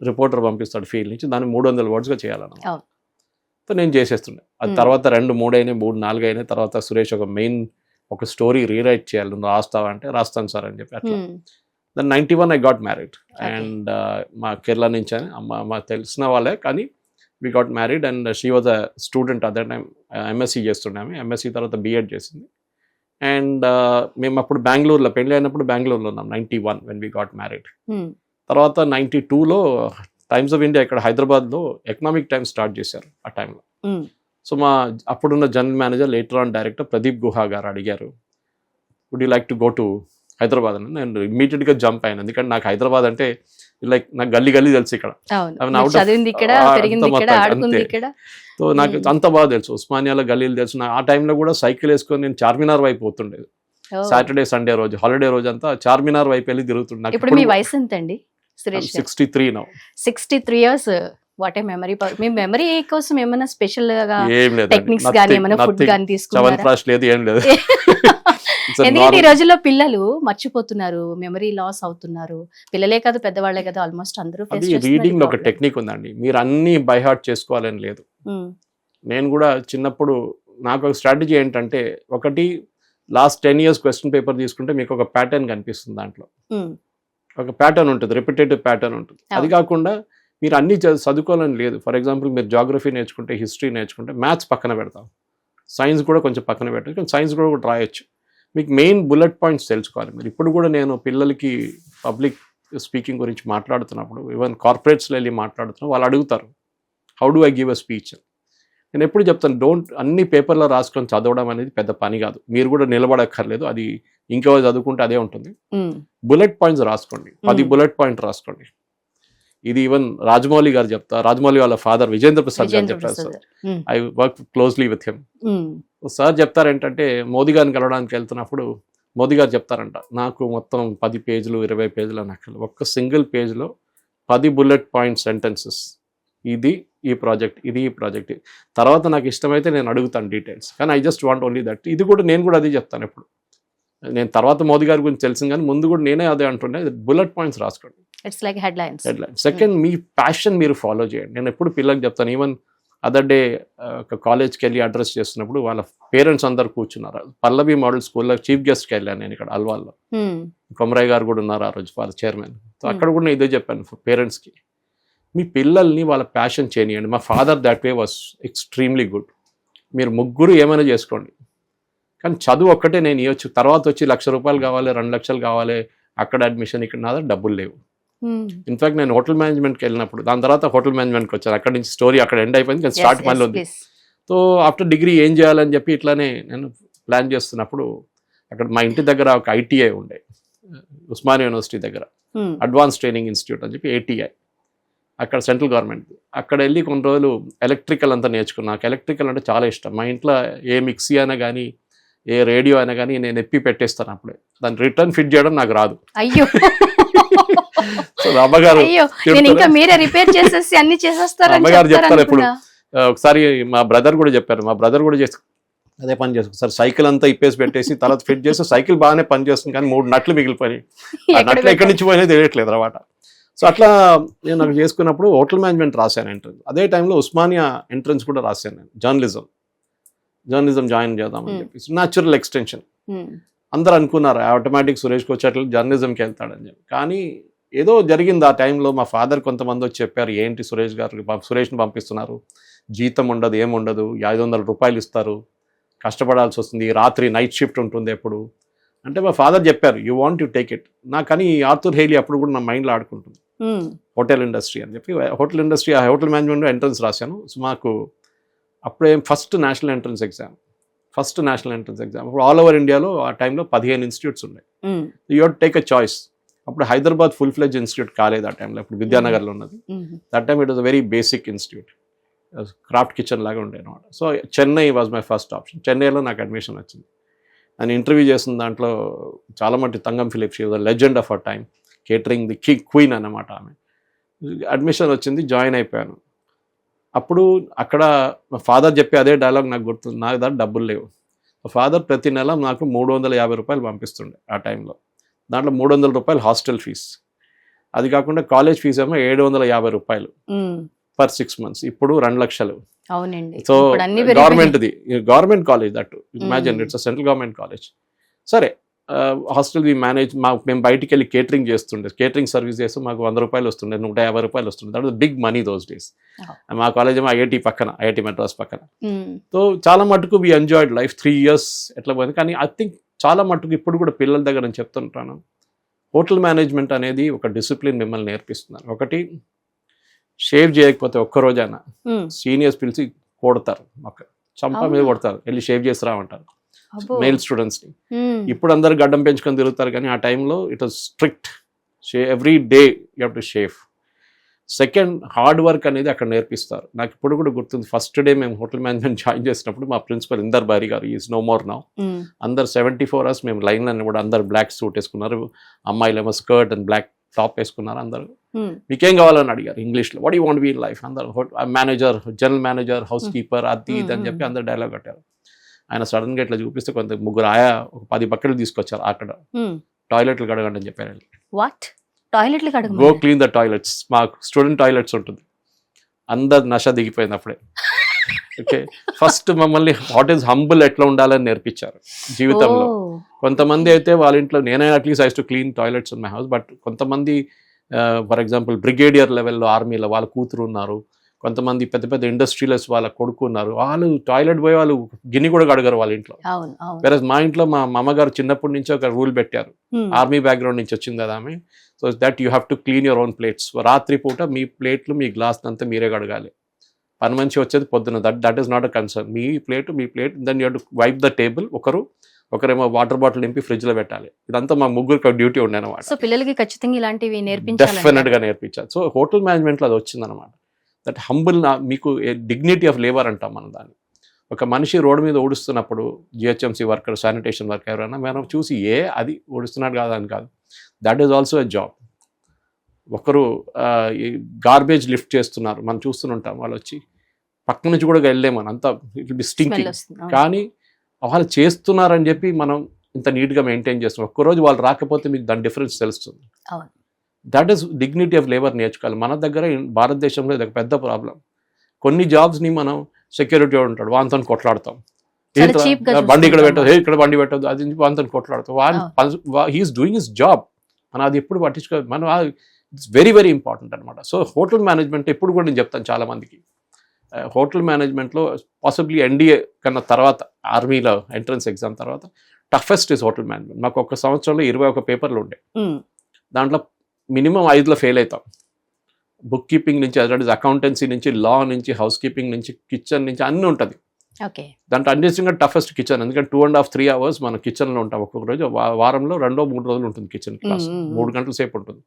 రిపోర్టర్ పంపిస్తాడు ఫీల్డ్ నుంచి, దాన్ని 300 wordsగా చేయాలన్నమాట. సో నేను చేసేస్తుండే. అది తర్వాత 2-3 అయినాయి, 3-4 అయినాయి. తర్వాత సురేష్ ఒక స్టోరీ రీరైట్ చేయాలి, నువ్వు రాస్తావా అంటే రాస్తాను సార్ అని చెప్పి అట్లా. దాని 91 I got married అండ్ మా కేరళ నుంచి మా తెలిసిన వాళ్ళే, కానీ we got married and she was a student at that time, MSc చేస్తుండే. MSc తర్వాత B.Ed చేసింది. అండ్ మేము అప్పుడు బెంగళూరులో పెళ్ళి అయినప్పుడు బెంగళూరులో ఉన్నాం 91 when we got married. తర్వాత 92లో టైమ్స్ ఆఫ్ ఇండియా ఇక్కడ హైదరాబాద్లో ఎకనామిక్ టైమ్స్ స్టార్ట్ చేశారు ఆ టైంలో. సో మా అప్పుడున్న general manager, later on director Pradeep Guha గారు అడిగారు, would you like to go to Hyderabad అని. నేను ఇమ్మీడియట్గా జంప్ అయ్యాను, ఎందుకంటే నాకు హైదరాబాద్ అంటే లైక్ నాకు గల్లీ తెలుసు ఇక్కడ. సో నాకు అంత బాగా తెలుసు, ఉస్మానియాలో గల్లీలు తెలుసు. ఆ టైంలో కూడా సైకిల్ వేసుకొని నేను చార్మినార్ వైపు పోతుండేది. సాటర్డే సండే రోజు, హాలిడే రోజు అంతా చార్మినార్ వైపు వెళ్ళి తిరుగుతుండే. ఇప్పుడు మీ వయసు ఎంత అండి Suresh? 63 now. 63 years. What a memory. Me memory కోసం ఏమైనా స్పెషల్ గా టెక్నిక్స్ గానీ ఏమైనా ఫుడ్ గానీ తీసుకున్నారా? లేదు, ఏం లేదు. ఎందుకంటే ఈ రోజుల్లో పిల్లలు మర్చిపోతున్నారు, మెమరీ లాస్ అవుతున్నారు. పిల్లలే కాదు, పెద్దవాళ్లే కదా, ఆల్మోస్ట్ అందరూ. రీడింగ్ లో ఒక టెక్నిక్ ఉందండి, మీరు అన్ని బై హార్ట్ చేసుకోవాలని లేదు. నేను కూడా చిన్నప్పుడు నాకు ఒక స్ట్రాటజీ ఏంటంటే, ఒకటి లాస్ట్ 10 years క్వశ్చన్ పేపర్ తీసుకుంటే మీకు ఒక ప్యాటర్న్ కనిపిస్తుంది, దాంట్లో ఒక ప్యాటర్న్ ఉంటుంది, రిపిటేటివ్ ప్యాటర్న్ ఉంటుంది. అది కాకుండా మీరు అన్ని చదువుకోవాలని లేదు. ఫర్ ఎగ్జాంపుల్ మీరు జాగ్రఫీ నేర్చుకుంటే, హిస్టరీ నేర్చుకుంటే, మ్యాథ్స్ పక్కన పెడతాం, సైన్స్ కూడా కొంచెం పక్కన పెట్టాలి, కానీ సైన్స్ కూడా రాయొచ్చు. మీకు మెయిన్ బుల్లెట్ పాయింట్స్ తెలుసుకోవాలి మీరు. ఇప్పుడు కూడా నేను పిల్లలకి పబ్లిక్ స్పీకింగ్ గురించి మాట్లాడుతున్నప్పుడు, ఈవెన్ కార్పొరేట్స్లో వెళ్ళి మాట్లాడుతున్నా, వాళ్ళు అడుగుతారు how do I give a speech. నేను ఎప్పుడు చెప్తాను, అన్ని పేపర్లో రాసుకొని చదవడం అనేది పెద్ద పని కాదు, మీరు కూడా నిలబడక్కర్లేదు, అది ఇంకో చదువుకుంటే అదే ఉంటుంది. బుల్లెట్ పాయింట్స్ రాసుకోండి, 10 బుల్లెట్ పాయింట్ రాసుకోండి. ఇది ఈవెన్ రాజమౌళి గారు చెప్తారు, రాజమౌళి వాళ్ళ ఫాదర్ విజేంద్ర ప్రసాద్ గారు చెప్తారు sir, I work closely with him. Sir చెప్తారు ఏంటంటే, మోదీ గారిని కలవడానికి వెళ్తున్నప్పుడు మోదీ గారు చెప్తారంట, నాకు మొత్తం 10 pages 20 pages నాకు ఒక్క సింగిల్ పేజ్లో 10 బుల్లెట్ పాయింట్ సెంటెన్సెస్, ఇది ఈ ప్రాజెక్ట్, ఇది ఈ ప్రాజెక్ట్. తర్వాత నాకు ఇష్టమైతే నేను అడుగుతాను డీటెయిల్స్, కానీ I just want only that. ఇది కూడా నేను కూడా అదే చెప్తాను ఎప్పుడు. నేను తర్వాత మోదీ గారి గురించి తెలిసింది, కానీ ముందు కూడా నేనే అదే అంటుండే, బుల్లెట్ పాయింట్స్ రాసుకోండి. It's like headlines. Second, me passion మీరు ఫాలో చేయండి. నేను ఎప్పుడు పిల్లలకు చెప్తాను, ఈవెన్ అదర్ డే ఒక కాలేజ్కి వెళ్ళి అడ్రస్ చేస్తున్నప్పుడు వాళ్ళ పేరెంట్స్ అందరు కూర్చున్నారు. పల్లవి మోడల్ స్కూల్లో చీఫ్ గెస్ట్కి వెళ్ళాను నేను ఇక్కడ అల్వాల్లో. కొమరయ్య గారు కూడా ఉన్నారు ఆ రోజు, వాళ్ళ చైర్మన్. సో అక్కడ కూడా నేను ఇదే చెప్పాను పేరెంట్స్కి, మీ పిల్లల్ని వాళ్ళ ప్యాషన్ చేయనియండి. మా father that way was extremely good. మీరు ముగ్గురు ఏమైనా చేసుకోండి, కానీ చదువు ఒక్కటే నేను ఇవ్వచ్చు. తర్వాత వచ్చి ₹1,00,000 కావాలి, 2 లక్షలు కావాలి, అక్కడ అడ్మిషన్, ఇక్కడ నా దగ్గర డబ్బులు లేవు. ఇన్ఫాక్ట్ నేను హోటల్ మేనేజ్మెంట్కి వెళ్ళినప్పుడు, దాని తర్వాత హోటల్ మేనేజ్మెంట్కి వచ్చాను. అక్కడి నుంచి స్టోరీ అక్కడ ఎండ్ అయిపోయింది, కానీ స్టార్ట్ మళ్ళీ ఉంది. సో ఆఫ్టర్ డిగ్రీ ఏం చేయాలని చెప్పి ఇట్లానే నేను ప్లాన్ చేస్తున్నప్పుడు అక్కడ మా ఇంటి దగ్గర ఒక ఐటీఐ ఉండే, ఉస్మానియా యూనివర్సిటీ దగ్గర అడ్వాన్స్ ట్రైనింగ్ ఇన్స్టిట్యూట్ అని చెప్పి ATI, అక్కడ సెంట్రల్ గవర్నమెంట్. అక్కడ వెళ్ళి కొన్ని రోజులు ఎలక్ట్రికల్ అంతా నేర్చుకున్నాను. నాకు ఎలక్ట్రికల్ అంటే చాలా ఇష్టం. మా ఇంట్లో ఏ మిక్సీ అయినా కానీ, ఏ రేడియో అయినా కానీ నేను ఎప్పి పెట్టేస్తాను. అప్పుడే దాన్ని రిటర్న్ ఫిట్ చేయడం నాకు రాదు. అయ్యో, సో అమ్మగారు మీరే రిపేర్ చేసేసి అన్ని చేసేస్తారు. అమ్మగారు చెప్తారు ఎప్పుడు. ఒకసారి మా బ్రదర్ కూడా చెప్పారు, మా బ్రదర్ కూడా అదే పని చేస్తాను సార్, సైకిల్ అంతా ఇప్పేసి పెట్టేసి తర్వాత ఫిట్ చేస్తే సైకిల్ బాగానే పని చేస్తుంది, కానీ 3 నట్లు మిగిలిపోయి ఆ నట్లు ఎక్కడి నుంచి పోయినా తెలియట్లేదు అనమాట. సో అట్లా నేను నాకు చేసుకున్నప్పుడు హోటల్ మేనేజ్మెంట్ రాశాను ఎంట్రన్స్. అదే టైంలో ఉస్మానియా ఎంట్రన్స్ కూడా రాశాను నేను, జర్నలిజం జాయిన్ చేద్దామని చెప్పేసి. Natural extension. అందరూ అనుకున్నారు ఆటోమేటిక్ సురేష్ కొచ్చాటిల్ జర్నలిజంకి వెళ్తాడని చెప్పి. కానీ ఏదో జరిగింది ఆ టైంలో. మా ఫాదర్ కొంతమంది వచ్చి చెప్పారు, ఏంటి సురేష్ని పంపిస్తున్నారు, జీతం ఉండదు, ఏముండదు, ₹500 ఇస్తారు, కష్టపడాల్సి వస్తుంది, రాత్రి నైట్ షిఫ్ట్ ఉంటుంది ఎప్పుడు అంటే. మా ఫాదర్ చెప్పారు, you want you take it. నాకు కానీ ఆర్థర్ హెయిలీ అప్పుడు కూడా నా మైండ్లో ఆడుకుంటుంది, హోటల్ ఇండస్ట్రీ అని చెప్పి. Hotel industry, hotel management entrance రాశాను. సో మాకు అప్పుడే ఫస్ట్ నేషనల్ ఎంట్రన్స్ ఎగ్జామ్. అప్పుడు ఆల్ ఓవర్ ఇండియాలో ఆ టైంలో 15 ఇన్స్టిట్యూట్స్ ఉన్నాయి. You have to take a choice. అప్పుడు హైదరాబాద్ ఫుల్ ఫ్లెడ్జ్ ఇన్స్టిట్యూట్ కాలేదు ఆ టైంలో, ఇప్పుడు విద్యానగర్లో ఉన్నది. That time it was a very basic institute, craft kitchen లాగా ఉండే అనమాట. So Chennai was my first option. చెన్నైలో నాకు అడ్మిషన్ వచ్చింది. నేను ఇంటర్వ్యూ చేసిన దాంట్లో చాలా మట్టి Thangam Phillips, she was the legend of our time, catering the queen అన్నమాట ఆమె. అడ్మిషన్ వచ్చింది, జాయిన్ అయిపోయాను. అప్పుడు అక్కడ మా ఫాదర్ చెప్పే అదే డైలాగ్ నాకు గుర్తుంది, నాకు దగ్గర డబ్బులు లేవు. మా ఫాదర్ ప్రతి నెల నాకు ₹350 పంపిస్తుండే ఆ టైంలో. దాంట్లో ₹300 హాస్టల్ ఫీజ్, అది కాకుండా కాలేజ్ ఫీజు ఏమో ₹750 ఫర్ 6 months. ఇప్పుడు 2 లక్షలు. అవునండి. So government college, that imagine, it's a central government college. సరే, హాస్టల్ వి మేనేజ్. మేము బయటికి వెళ్ళి కేటరింగ్ చేస్తుండే, కేటరింగ్ సర్వీస్ చేస్తే మాకు ₹100 వస్తుండే, ₹150 వస్తుండే. That was big money those days. మా కాలేజ్ ఏమో ఐఐటి మెడ్రాస్ పక్కన. సో చాలా మటుకు వి ఎంజాయ్డ్ లైఫ్. 3 years ఎట్లా పోయింది. కానీ ఐ థింక్ చాలా మటుకు ఇప్పుడు కూడా పిల్లల దగ్గర నేను చెప్తుంటాను, హోటల్ మేనేజ్మెంట్ అనేది ఒక డిసిప్లిన్ మిమ్మల్ని నేర్పిస్తున్నారు. ఒకటి, షేవ్ చేయకపోతే ఒక్కరోజైనా సీనియర్స్ పిలిచి కొడతారు, చంప మీద కొడతారు, వెళ్ళి షేవ్ చేసి రామంటారు మెయిల్ స్టూడెంట్స్ని. ఇప్పుడు అందరు గడ్డం పెంచుకొని తిరుగుతారు, కానీ ఆ టైంలో it was strict. Every day you have to shave. Second, hard work అనేది అక్కడ నేర్పిస్తారు. నాకు ఇప్పుడు కూడా గుర్తుంది, ఫస్ట్ డే మేము హోటల్ మేనేజ్మెంట్ జాయిన్ చేసినప్పుడు మా ప్రిన్సిపల్ ఇందర్ బారీ గారు, ఈజ్ నో మోర్ నౌ. అందరు 74 hours మేము లైన్లో కూడా అందరు బ్లాక్ సూట్ వేసుకున్నారు, అమ్మాయిలు ఏమో స్కర్ట్ అండ్ బ్లాక్ టాప్ వేసుకున్నారు. అందరూ మీకేం కావాలని అడిగారు ఇంగ్లీష్లో, what you want be in life. అందరు manager, general manager, housekeeper, అది ఇది అని చెప్పి అందరు డైలాగ్ కట్టారు. ఆయన సడన్గా ఇట్లా చూపిస్తే కొంత ముగ్గురు ఆయా ఒక 10 బకెట్లు తీసుకొచ్చారు. అక్కడ టాయిలెట్లు కడగండి అని చెప్పారు. Go clean the toilets. మా స్టూడెంట్ టాయిలెట్స్ ఉంటుంది. అందరు నష దిగిపోయింది అప్పుడే. ఓకే, ఫస్ట్ మమ్మల్ని వాట్ ఈస్ హంబుల్ ఎట్లా ఉండాలని నేర్పించారు జీవితంలో. కొంతమంది అయితే వాళ్ళ ఇంట్లో, నేనైనా at least I to clean toilets in my house, but కొంతమంది ఫర్ ఎగ్జాంపుల్ బ్రిగేడియర్ లెవెల్లో ఆర్మీలో వాళ్ళ కూతురు ఉన్నారు, కొంతమంది పెద్ద పెద్ద ఇండస్ట్రియలిస్ట్ వాళ్ళ కొడుకు ఉన్నారు. వాళ్ళు టాయిలెట్ పోయి వాళ్ళు గిన్నె కూడా కడగరు వాళ్ళ ఇంట్లో. వేరే మా ఇంట్లో మా అమ్మగారు చిన్నప్పటి నుంచి ఒక రూల్ పెట్టారు, ఆర్మీ బ్యాక్గ్రౌండ్ నుంచి వచ్చింది కదా ఆమె. So that you have to clean your own plates. రాత్రి పూట మీ ప్లేట్లు, మీ గ్లాస్ అంతా మీరే కడగాలి. పని మంచి వచ్చేది పొద్దున. That is not a concern. మీ plate then you have to wipe the table. ఒకరేమో వాటర్ బాటిల్ నింపి ఫ్రిడ్జ్ లో పెట్టాలి. ఇదంతా మా ముగ్గురికి డ్యూటీ ఉండే అనమాట. సో పిల్లలకి ఖచ్చితంగా ఇలాంటివి డెఫినెట్ గా నేర్పించాలి. సో హోటల్ మేనేజ్మెంట్ లో అది వచ్చిందనమాట. దట్ హంబుల్, మీకు డిగ్నిటీ ఆఫ్ లేబర్ అంటాం మనం దాన్ని. ఒక మనిషి రోడ్డు మీద ఓడుస్తున్నప్పుడు జిహెచ్ఎంసీ వర్కర్, శానిటేషన్ వర్కర్ ఎవరైనా మనం చూసి అది ఓడుస్తున్నాడు కాదు అని కాదు, that is also a job. ఒకరు గార్బేజ్ లిఫ్ట్ చేస్తున్నారు, మనం చూస్తుంటాం, వాళ్ళు వచ్చి పక్క నుంచి కూడా వెళ్ళలేమని, అంత ఇట్ బి స్టింకింగ్. కానీ వాళ్ళు చేస్తున్నారని చెప్పి మనం ఇంత నీట్గా మెయింటైన్ చేస్తున్నాం. ఒక్కరోజు వాళ్ళు రాకపోతే మీకు దాని డిఫరెన్స్ తెలుస్తుంది. That is dignity of labour నేర్చుకోవాలి. మన దగ్గర భారతదేశంలో ఇది ఒక పెద్ద ప్రాబ్లం. కొన్ని జాబ్స్ని మనం సెక్యూరిటీ ఉంటాడు వాంతో కొట్లాడతాం, చాలా cheap గా బండి ఇక్కడ చూసుకుంటాం. పెట్టదు, ఇక్కడ బండి పెట్టదు, అది వాంతో కొట్లాడతాం, హీఈస్ డూయింగ్ హిస్ జాబ్. మనం అది ఎప్పుడు పట్టించుకో, మనం ఇట్స్ వెరీ వెరీ ఇంపార్టెంట్ అనమాట. సో హోటల్ మేనేజ్మెంట్ ఎప్పుడు కూడా నేను చెప్తాను చాలా మందికి, హోటల్ మేనేజ్మెంట్లో పాసిబ్లీ ఎన్డీఏ కన్నా తర్వాత ఆర్మీలో ఎంట్రన్స్ ఎగ్జామ్ తర్వాత టఫెస్ట్ ఇస్ హోటల్ మేనేజ్మెంట్. మాకు ఒక సంవత్సరంలో 21 పేపర్లు ఉండే, దాంట్లో మినిమం 5లో ఫెయిల్ అవుతాం. బుక్ కీపింగ్ నుంచి, అదే అకౌంటెన్సీ నుంచి, లా నుంచి, హౌస్ కీపింగ్ నుంచి, కిచెన్ నుంచి అన్నీ ఉంటుంది. ఓకే, దాంట్లో అన్నిటిగా టఫెస్ట్ కిచెన్, ఎందుకంటే 2.5-3 hours మనం కిచెన్లో ఉంటాం. ఒక్కొక్క రోజు వారంలో 2-3 రోజులు ఉంటుంది కిచెన్ క్లాస్, 3 గంటల సేపు ఉంటుంది.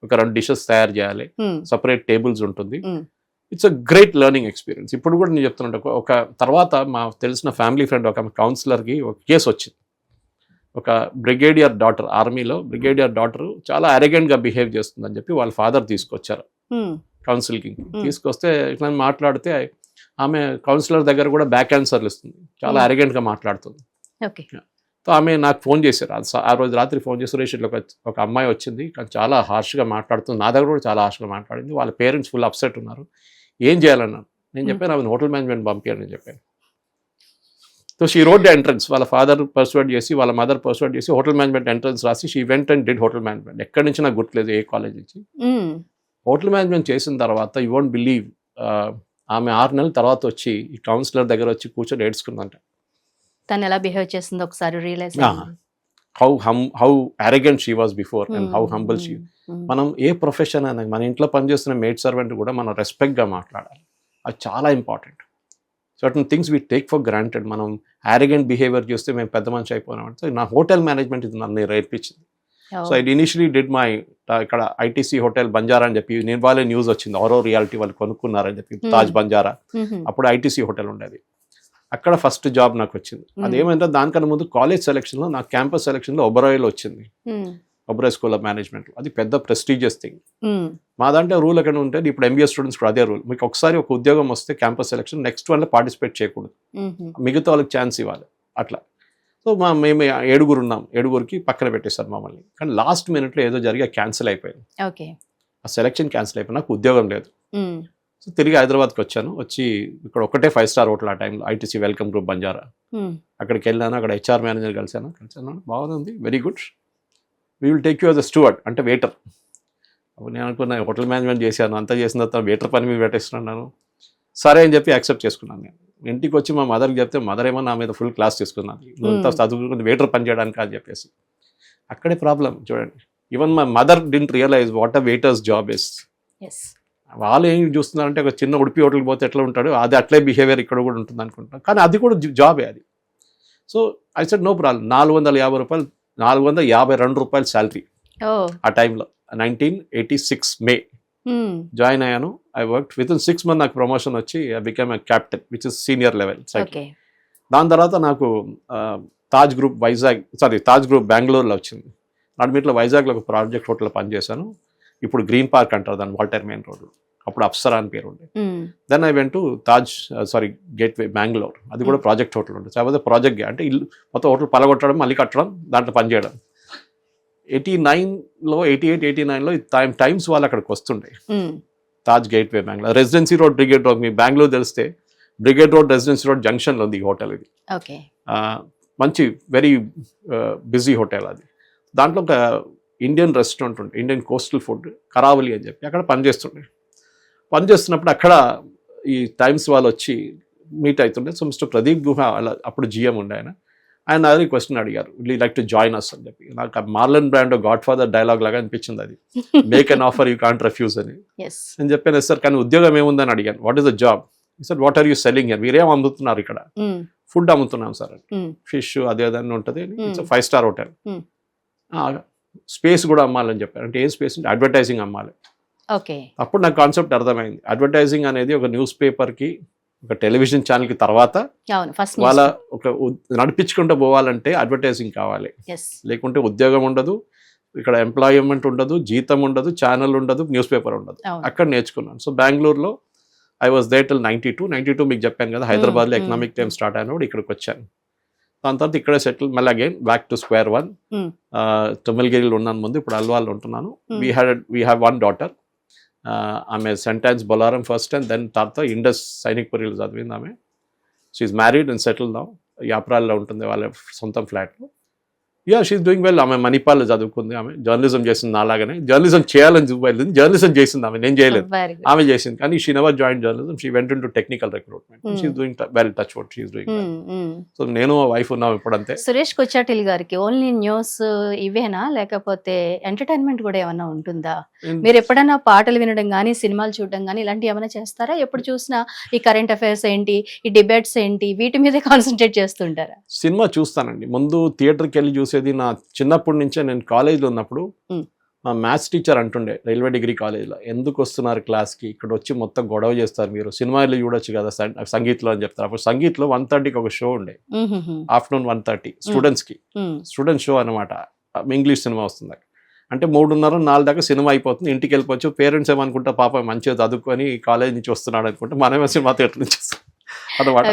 ఒక 2 dishes తయారు చేయాలి, సపరేట్ టేబుల్స్ ఉంటుంది. It's a great learning experience. ఇప్పుడు కూడా నేను చెప్తున్నట్టు ఒక తర్వాత మా తెలిసిన ఫ్యామిలీ ఫ్రెండ్ ఒక కౌన్సిలర్కి ఒక కేసు వచ్చింది. ఒక బ్రిగేడియర్ డాటర్, ఆర్మీలో బ్రిగేడియర్ డాటర్ చాలా అరెగెంట్గా బిహేవ్ చేస్తుందని చెప్పి వాళ్ళ ఫాదర్ తీసుకొచ్చారు కౌన్సిల్కి. తీసుకొస్తే ఇట్లా మాట్లాడితే ఆమె కౌన్సిలర్ దగ్గర కూడా బ్యాక్ ఆన్సర్లు ఇస్తుంది, చాలా అరెగెంట్గా మాట్లాడుతుంది. సో ఆమె నాకు ఫోన్ చేశారు, ఆ రోజు రాత్రి ఫోన్ చేసి, సురేష్ ఇట్లా ఒక అమ్మాయి వచ్చింది కానీ చాలా హార్ష్గా మాట్లాడుతుంది, నా దగ్గర కూడా చాలా హార్ష్గా మాట్లాడింది, వాళ్ళ పేరెంట్స్ ఫుల్ అప్సెట్ ఉన్నారు, ఏం చేయాలన్నాను. నేను చెప్పాను ఆమె హోటల్ మేనేజ్మెంట్ పంపించాను చెప్పాను. So she road the entrance, వాళ్ళ ఫాదర్ పర్సువేట్ చేసి, వాళ్ళ మదర్ పర్సువేట్ చేసి హోటల్ మేనేజ్మెంట్ ఎంట్రన్స్ రాసి she went and did hotel management. ఎక్కడి నుంచి నాకు గుర్తులేదు ఏ కాలేజ్ నుంచి. హోటల్ మేనేజ్మెంట్ చేసిన తర్వాత యూ వోంట్ బిలీవ్, ఆమె 6 నెలల తర్వాత వచ్చి ఈ కౌన్సిలర్ దగ్గర వచ్చి కూర్చొని ఏడ్చుకుందంట. తను ఎలా బిహేవ్ చేస్తుందో ఒకసారి realise, how arrogant she was before and how humble she. మనం ఏ ప్రొఫెషన్ అయినా, మన ఇంట్లో పనిచేస్తున్న మేడ్ సర్వెంట్ కూడా మనం రెస్పెక్ట్గా మాట్లాడాలి, అది చాలా important. Certain things we take for granted. మనం అరెగెంట్ బిహేవియర్ చూస్తే మేము పెద్ద మనిషి అయిపోయినామంటే, నా హోటల్ మేనేజ్మెంట్ ఇది నన్ను నేర్పించింది. So I initially did my ఇక్కడ ఐటీసీ హోటల్ బంజారా అని చెప్పి వాళ్ళే న్యూస్ వచ్చింది, ఆరో రియాలిటీ వాళ్ళు కొనుక్కున్నారని చెప్పి, తాజ్ బంజారా, అప్పుడు ఐటీసీ హోటల్ ఉండేది. అక్కడ ఫస్ట్ జాబ్ నాకు వచ్చింది. అదేమంటే దానికన్నా ముందు కాలేజ్ సెలక్షన్లో నాకు క్యాంపస్ సెలక్షన్లో ఒబరాయ్లో వచ్చింది, ఒబరాయ్ స్కూల్ ఆఫ్ మేనేజ్మెంట్. అది పెద్ద ప్రెస్టీజియస్ థింగ్. మా దాంట్లో రూల్ ఎక్కడ ఉంటుంది, ఇప్పుడు ఎంబీఏ స్టూడెంట్స్ కూడా అదే రూల్, మీకు ఒకసారి ఒక ఉద్యోగం వస్తే క్యాంపస్ సెలక్షన్ నెక్స్ట్ వన్లో పార్టిసిపేట్ చేయకూడదు, మిగతా వాళ్ళకి ఛాన్స్ ఇవ్వాలి అట్లా. సో మేము 7 ఉన్నాం, 7కి పక్కన పెట్టేశారు మమ్మల్ని. కానీ లాస్ట్ మినిట్లో ఏదో జరిగి క్యాన్సిల్ అయిపోయింది, ఆ సెలక్షన్ క్యాన్సిల్ అయిపోయి నాకు ఉద్యోగం లేదు. సో తిరిగి హైదరాబాద్కి వచ్చాను. వచ్చి ఇక్కడ ఒకటే 5-star హోటల్ ఆ టైంలో, ఐటీసీ వెల్కమ్ గ్రూప్ బంజారా. అక్కడికి వెళ్ళాను, అక్కడ హెచ్ఆర్ మేనేజర్ కలిసాను, బాగుంది, very good, we will take you as a steward, అంటే వెయిటర్. అప్పుడు నేను అనుకున్నా హోటల్ మేనేజ్మెంట్ చేశాను, అంతా చేసిన తర్వాత వెయిటర్ పని మీద పెట్టేస్తున్నాను, సరే అని చెప్పి యాక్సెప్ట్ చేసుకున్నాను. నేను ఇంటికి వచ్చి మా మదర్కి చెప్తే మదర్ ఏమో నా మీద ఫుల్ క్లాస్ తీసుకున్నాను, ఇంత చదువుకుని వెయిటర్ పని చేయడానికి అని చెప్పేసి. అక్కడే ప్రాబ్లం చూడండి, even my mother didn't realise what a waiter's job is. వాళ్ళు ఏం చూస్తున్నారంటే ఒక చిన్న ఉడిపి హోటల్కి పోతే ఎట్లా ఉంటాడు, అది అట్లే బిహేవియర్ ఇక్కడ కూడా ఉంటుంది అనుకుంటాం, కానీ అది కూడా జాబే అది. So I said no problem. 450 రూపాయలు, 452 రూపాయలు శాలరీ ఆ టైంలో, 1986 మే జాయిన్ అయ్యాను. I work with in 6 months నాకు ప్రమోషన్ వచ్చి I become a captain which is senior level. దాని తర్వాత నాకు తాజ్ గ్రూప్ బెంగళూరులో వచ్చింది. నాటిమీట్లో వైజాగ్లో ఒక ప్రాజెక్ట్ హోటల్లో పనిచేశాను. ఇప్పుడు గ్రీన్ పార్క్ అంటారు దాన్ని, వాల్టర్ మెయిన్ రోడ్, అప్పుడు అప్సరా అని పేరు ఉండే. Then I went to Gateway Bengaluru, అది కూడా ప్రాజెక్ట్ హోటల్ ఉంటుంది. కాకపోతే ప్రాజెక్ట్ అంటే ఇల్లు మొత్తం హోటల్ పలగొట్టడం, మళ్ళీ కట్టడం, దాంట్లో పనిచేయడం. 88-89లో టైమ్స్ వాళ్ళు అక్కడికి వస్తుండే, Taj Gateway Bengaluru, Residency Road, Brigade Road. మీ బెంగళూరు తెలిస్తే బ్రిగేడ్ రోడ్, రెసిడెన్సీ రోడ్ జంక్షన్లో ఉంది ఈ హోటల్. ఇది మంచి వెరీ బిజీ హోటల్. అది దాంట్లో ఒక ఇండియన్ రెస్టారెంట్ ఉండే, ఇండియన్ కోస్టల్ ఫుడ్, కరావలి అని చెప్పి, అక్కడ పనిచేస్తున్నప్పుడు అక్కడ ఈ టైమ్స్ వాళ్ళు వచ్చి మీట్ అవుతుండే. సో మిస్టర్ ప్రదీప్ గుహ అప్పుడు జిఎం ఉండే ఆయన అది క్వశ్చన్ అడిగారు, will like to join us అని చెప్పి. నాకు Marlon Brando Godfather dialogue లాగా అనిపించింది అది, make an offer you can't refuse అని. నేను చెప్పాను సార్, కానీ ఉద్యోగం ఏముందని అడిగాను, what is the job. Sir what are you selling here, మీరేం అమ్ముతున్నారు ఇక్కడ. ఫుడ్ అమ్ముతున్నాం సార్, ఫిష్ అదే అదని ఉంటుంది, ఇట్స్ 5-star హోటల్, స్పేస్ కూడా అమ్మాలని చెప్పారు. అంటే ఏం స్పేస్ అంటే అడ్వర్టైజింగ్ అమ్మాలి. అప్పుడు నాకు కాన్సెప్ట్ అర్థమైంది, అడ్వర్టైజింగ్ అనేది ఒక న్యూస్ పేపర్కి, ఒక టెలివిజన్ ఛానల్కి తర్వాత వాళ్ళ ఒక నడిపించుకుంటూ పోవాలంటే అడ్వర్టైజింగ్ కావాలి, లేకుంటే ఉద్యోగం ఉండదు, ఇక్కడ ఎంప్లాయ్మెంట్ ఉండదు, జీతం ఉండదు, ఛానల్ ఉండదు, న్యూస్ పేపర్ ఉండదు. అక్కడ నేర్చుకున్నాను. సో బెంగళూరులో ఐ వాజ్ దేర్ టిల్ 92 మీకు చెప్పాను కదా, హైదరాబాద్లో ఎకనామిక్ టైమ్ స్టార్ట్ అయినప్పుడు ఇక్కడికి వచ్చాను. దాని తర్వాత ఇక్కడే సెటిల్, మళ్ళీ again back to square one. తొమ్మిదిగిరిలో ఉన్నాను ముందు, ఇప్పుడు అల్వాల్లో ఉంటున్నాను. We have 1 daughter. ఆమె సెంటెన్స్ బొలారం ఫస్ట్ అండ్ దెన్ తర్వాత ఇండస్ సైనిక్ పురిలో చదివింది ఆమె. She married and settle now. యాప్రాల్లో ఉంటుంది వాళ్ళ సొంతం ఫ్లాట్లో. She doing well. ఆమె మణిపాల్లో చదువుకుంది. ఆమె జర్నలిజం చేసింది నాలాగానే. జర్నలిజం చేయాలని వెళ్ళింది, జర్నలిజం చేసింది ఆమె, నేను చేయలేదు, ఆమె చేసింది. కానీ she never join journalism, she went into technical recruitment. She doing well, touch wood, she doing well. So నేను వైఫ్ ఉన్నాం ఇప్పుడు అంతే. సురేష్ కొచ్చాటిల్ గారికి ఓన్లీ న్యూస్ ఇవేనా, లేకపోతే ఎంటర్టైన్మెంట్ కూడా ఏమన్నా ఉంటుందా? మీరు ఎప్పుడైనా పాటలు వినడం కానీ సినిమాలు చూడడం కానీ ఇలాంటివి ఏమైనా చేస్తారా? ఎప్పుడు చూసినా ఈ కరెంట్ అఫైర్స్ ఏంటి, ఈ డిబేట్స్ ఏంటి, వీటి మీదే కాన్సన్ట్రేట్ చేస్తుంటారా? సినిమా చూస్తానండి. ముందు థియేటర్కి వెళ్ళి చూసేది నా చిన్నప్పటి నుంచే. నేను కాలేజ్లో ఉన్నప్పుడు మా మ్యాథ్స్ టీచర్ అంటుండే రైల్వే డిగ్రీ కాలేజ్లో, ఎందుకు వస్తున్నారు క్లాస్కి, ఇక్కడ వచ్చి మొత్తం గొడవ చేస్తారు, మీరు సినిమాలు చూడొచ్చు కదా సంగీత్లో అని చెప్తారు. అప్పుడు సంగీత్లో 1:30కి ఒక షో ఉండే, ఆఫ్టర్నూన్ 1:30 స్టూడెంట్స్కి, స్టూడెంట్ షో అనమాట. ఇంగ్లీష్ సినిమా వస్తుంది. అంటే 3:30, 4 దాకా సినిమా అయిపోతుంది, ఇంటికి వెళ్ళిపోవచ్చు. పేరెంట్స్ ఏమనుకుంటా, పాప మంచిగా చదువుకొని కాలేజ్ నుంచి వస్తున్నాడు అనుకుంటే, మనమే సినిమా థియేటర్ నుంచి వస్తాం అన్నమాట.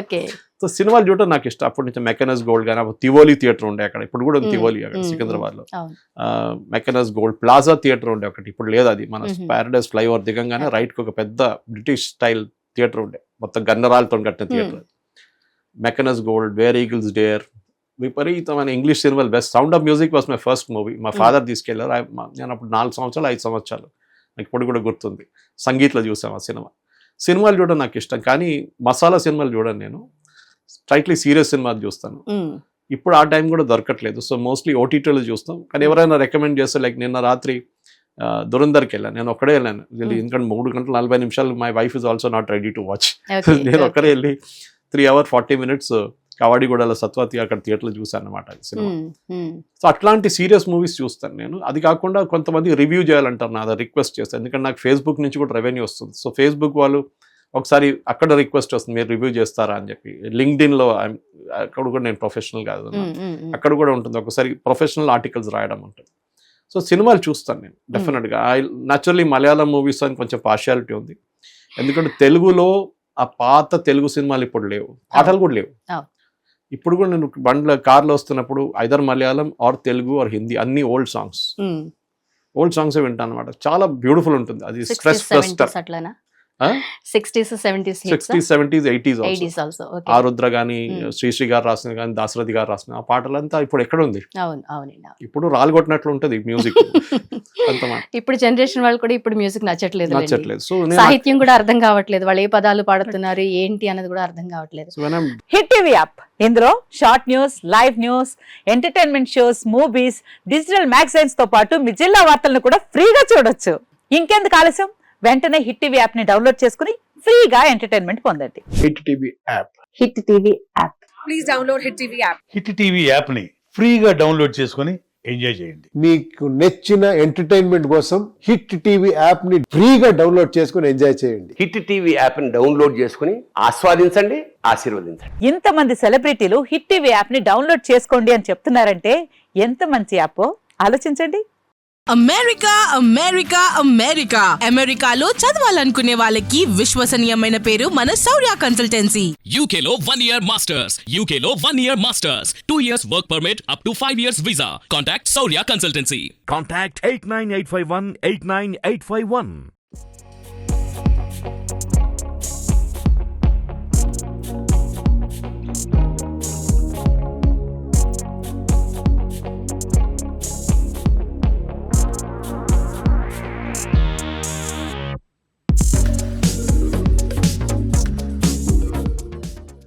సో సినిమాలు చూడటం నాకు ఇష్టం. అప్పటి నుంచి మెకనస్ గోల్డ్ కానీ, అప్పుడు తివోలి థియేటర్ ఉండే అక్కడ, ఇప్పుడు కూడా తివోలి అక్కడ సికింద్రాబాద్లో. మెకనస్ గోల్డ్ ప్లాజా థియేటర్ ఉండే ఒకటి, ఇప్పుడు లేదు అది. మన ప్యారడైస్ ఫ్లైఓవర్ దిగంగానే రైట్కి ఒక పెద్ద బ్రిటిష్ స్టైల్ థియేటర్ ఉండే, మొత్తం గన్నరాలతో కట్టిన theatre. Mackenna's gold, where eagles dare, విపరీతమైన ఇంగ్లీష్ సినిమాలు best. Sound of music was my first movie. మా ఫాదర్ తీసుకెళ్లారు. నేను అప్పుడు 4 సంవత్సరాలు 5 సంవత్సరాలు, నాకు ఇప్పుడు కూడా గుర్తుంది. సంగీత్లో చూసాం ఆ సినిమా. సినిమాలు చూడడం నాకు ఇష్టం, కానీ మసాలా సినిమాలు చూడను నేను. స్ట్రైట్లీ సీరియస్ సినిమాలు చూస్తాను. ఇప్పుడు ఆ టైం కూడా దొరకట్లేదు. సో మోస్ట్లీ ఓటీటీలో చూస్తాం. కానీ ఎవరైనా రికమెండ్ చేస్తే, లైక్ నిన్న రాత్రి దురందర్కి వెళ్ళాను, నేను ఒక్కడే వెళ్ళాను. ఎందుకంటే 3 గంటల 40 నిమిషాలు my wife is also not ready to watch. నేను ఒక్కడే వెళ్ళి 3 hours 40 minutes కవాడిగూడలో సత్వతి అక్కడ థియేటర్లో చూసాను అనమాట సినిమా. సో అట్లాంటి సీరియస్ మూవీస్ చూస్తాను నేను. అది కాకుండా కొంతమంది రివ్యూ చేయాలంటారు, నా రిక్వెస్ట్ చేస్తాను. ఎందుకంటే నాకు ఫేస్బుక్ నుంచి కూడా రెవెన్యూ వస్తుంది. సో ఫేస్బుక్ వాళ్ళు ఒకసారి అక్కడ రిక్వెస్ట్ వస్తుంది, మీరు రివ్యూ చేస్తారా అని చెప్పి. లింక్డ్ఇన్లో అక్కడ కూడా నేను ప్రొఫెషనల్ కాదు, అక్కడ కూడా ఉంటుంది ఒకసారి ప్రొఫెషనల్ ఆర్టికల్స్ రాయడం ఉంటుంది. సో సినిమాలు చూస్తాను నేను డెఫినెట్గా. న్యాచురల్లీ మలయాళం మూవీస్ అని కొంచెం పార్షియాలిటీ ఉంది, ఎందుకంటే తెలుగులో ఆ పాత తెలుగు సినిమాలు ఇప్పుడు లేవు, పాటలు కూడా లేవు. ఇప్పుడు కూడా నేను బండ్ల కార్లో వస్తున్నప్పుడు either Malayalam or Telugu or Hindi, అన్ని ఓల్డ్ సాంగ్స్ వింటాను అనమాట. చాలా బ్యూటిఫుల్ ఉంటుంది అది. Stress buster. 60s, 70s, 80s also. ఆరుద్ర గానీ, శ్రీశ్రీ గారు రాసిన కానీ, దాశరథి గారు రాసిన ఆ పాటలంతా ఇప్పుడు ఎక్కడ ఉంది? ఇప్పుడు రాలుగొట్టినట్లు ఉంటుంది మ్యూజిక్. ఇప్పుడు జనరేషన్ వాళ్ళు కూడా ఇప్పుడు మ్యూజిక్ నచ్చట్లేదు. సో సాహిత్యం కూడా అర్థం కావట్లేదు, వాళ్ళు ఏ పదాలు పాడుతున్నారు ఏంటి అన్నది కూడా అర్థం కావట్లేదు. హిట్ టీవీ యాప్, ఇందులో short news, live news, entertainment shows, movies, digital magazines తో పాటు మీ జిల్లా వార్తలను కూడా ఫ్రీగా చూడొచ్చు. ఇంకెందుకు ఆలస్యం, వెంటనే హిట్ టీవీ యాప్ ని డౌన్లోడ్ చేసుకుని ఫ్రీగా ఎంటర్టైన్మెంట్ పొందండి. Hit TV app. Hit TV app. Please download hit TV app. Hit TV app ని ఫ్రీగా డౌన్లోడ్ చేసుకుని ఎంజాయ్ చేయండి. మీకు నచ్చిన ఎంటర్టైన్మెంట్ కోసం హిట్ టీవీ యాప్ ని ఫ్రీగా డౌన్లోడ్ చేసుకుని ఎంజాయ్ చేయండి. హిట్ టీవీ యాప్ ని డౌన్లోడ్ చేసుకుని ఆస్వాదించండి, ఆశీర్వదించండి. ఇంతమంది సెలబ్రిటీలు హిట్ టీవీ యాప్ ని డౌన్లోడ్ చేసుకోండి అని చెప్తున్నారంటే ఎంత మంచి యాప్ ఆలోచించండి. అమెరికా అమెరికా అమెరికా అమెరికాలో చదవాలనుకునే వాళ్ళకి విశ్వసనీయమైన పేరు మన శౌర్య కన్సల్టెన్సీ. UK లో 1 year masters, UK లో 1 year masters, 2 years work permit up to 5 years visa. Contact Saurya Consultancy. Contact 89851 89851.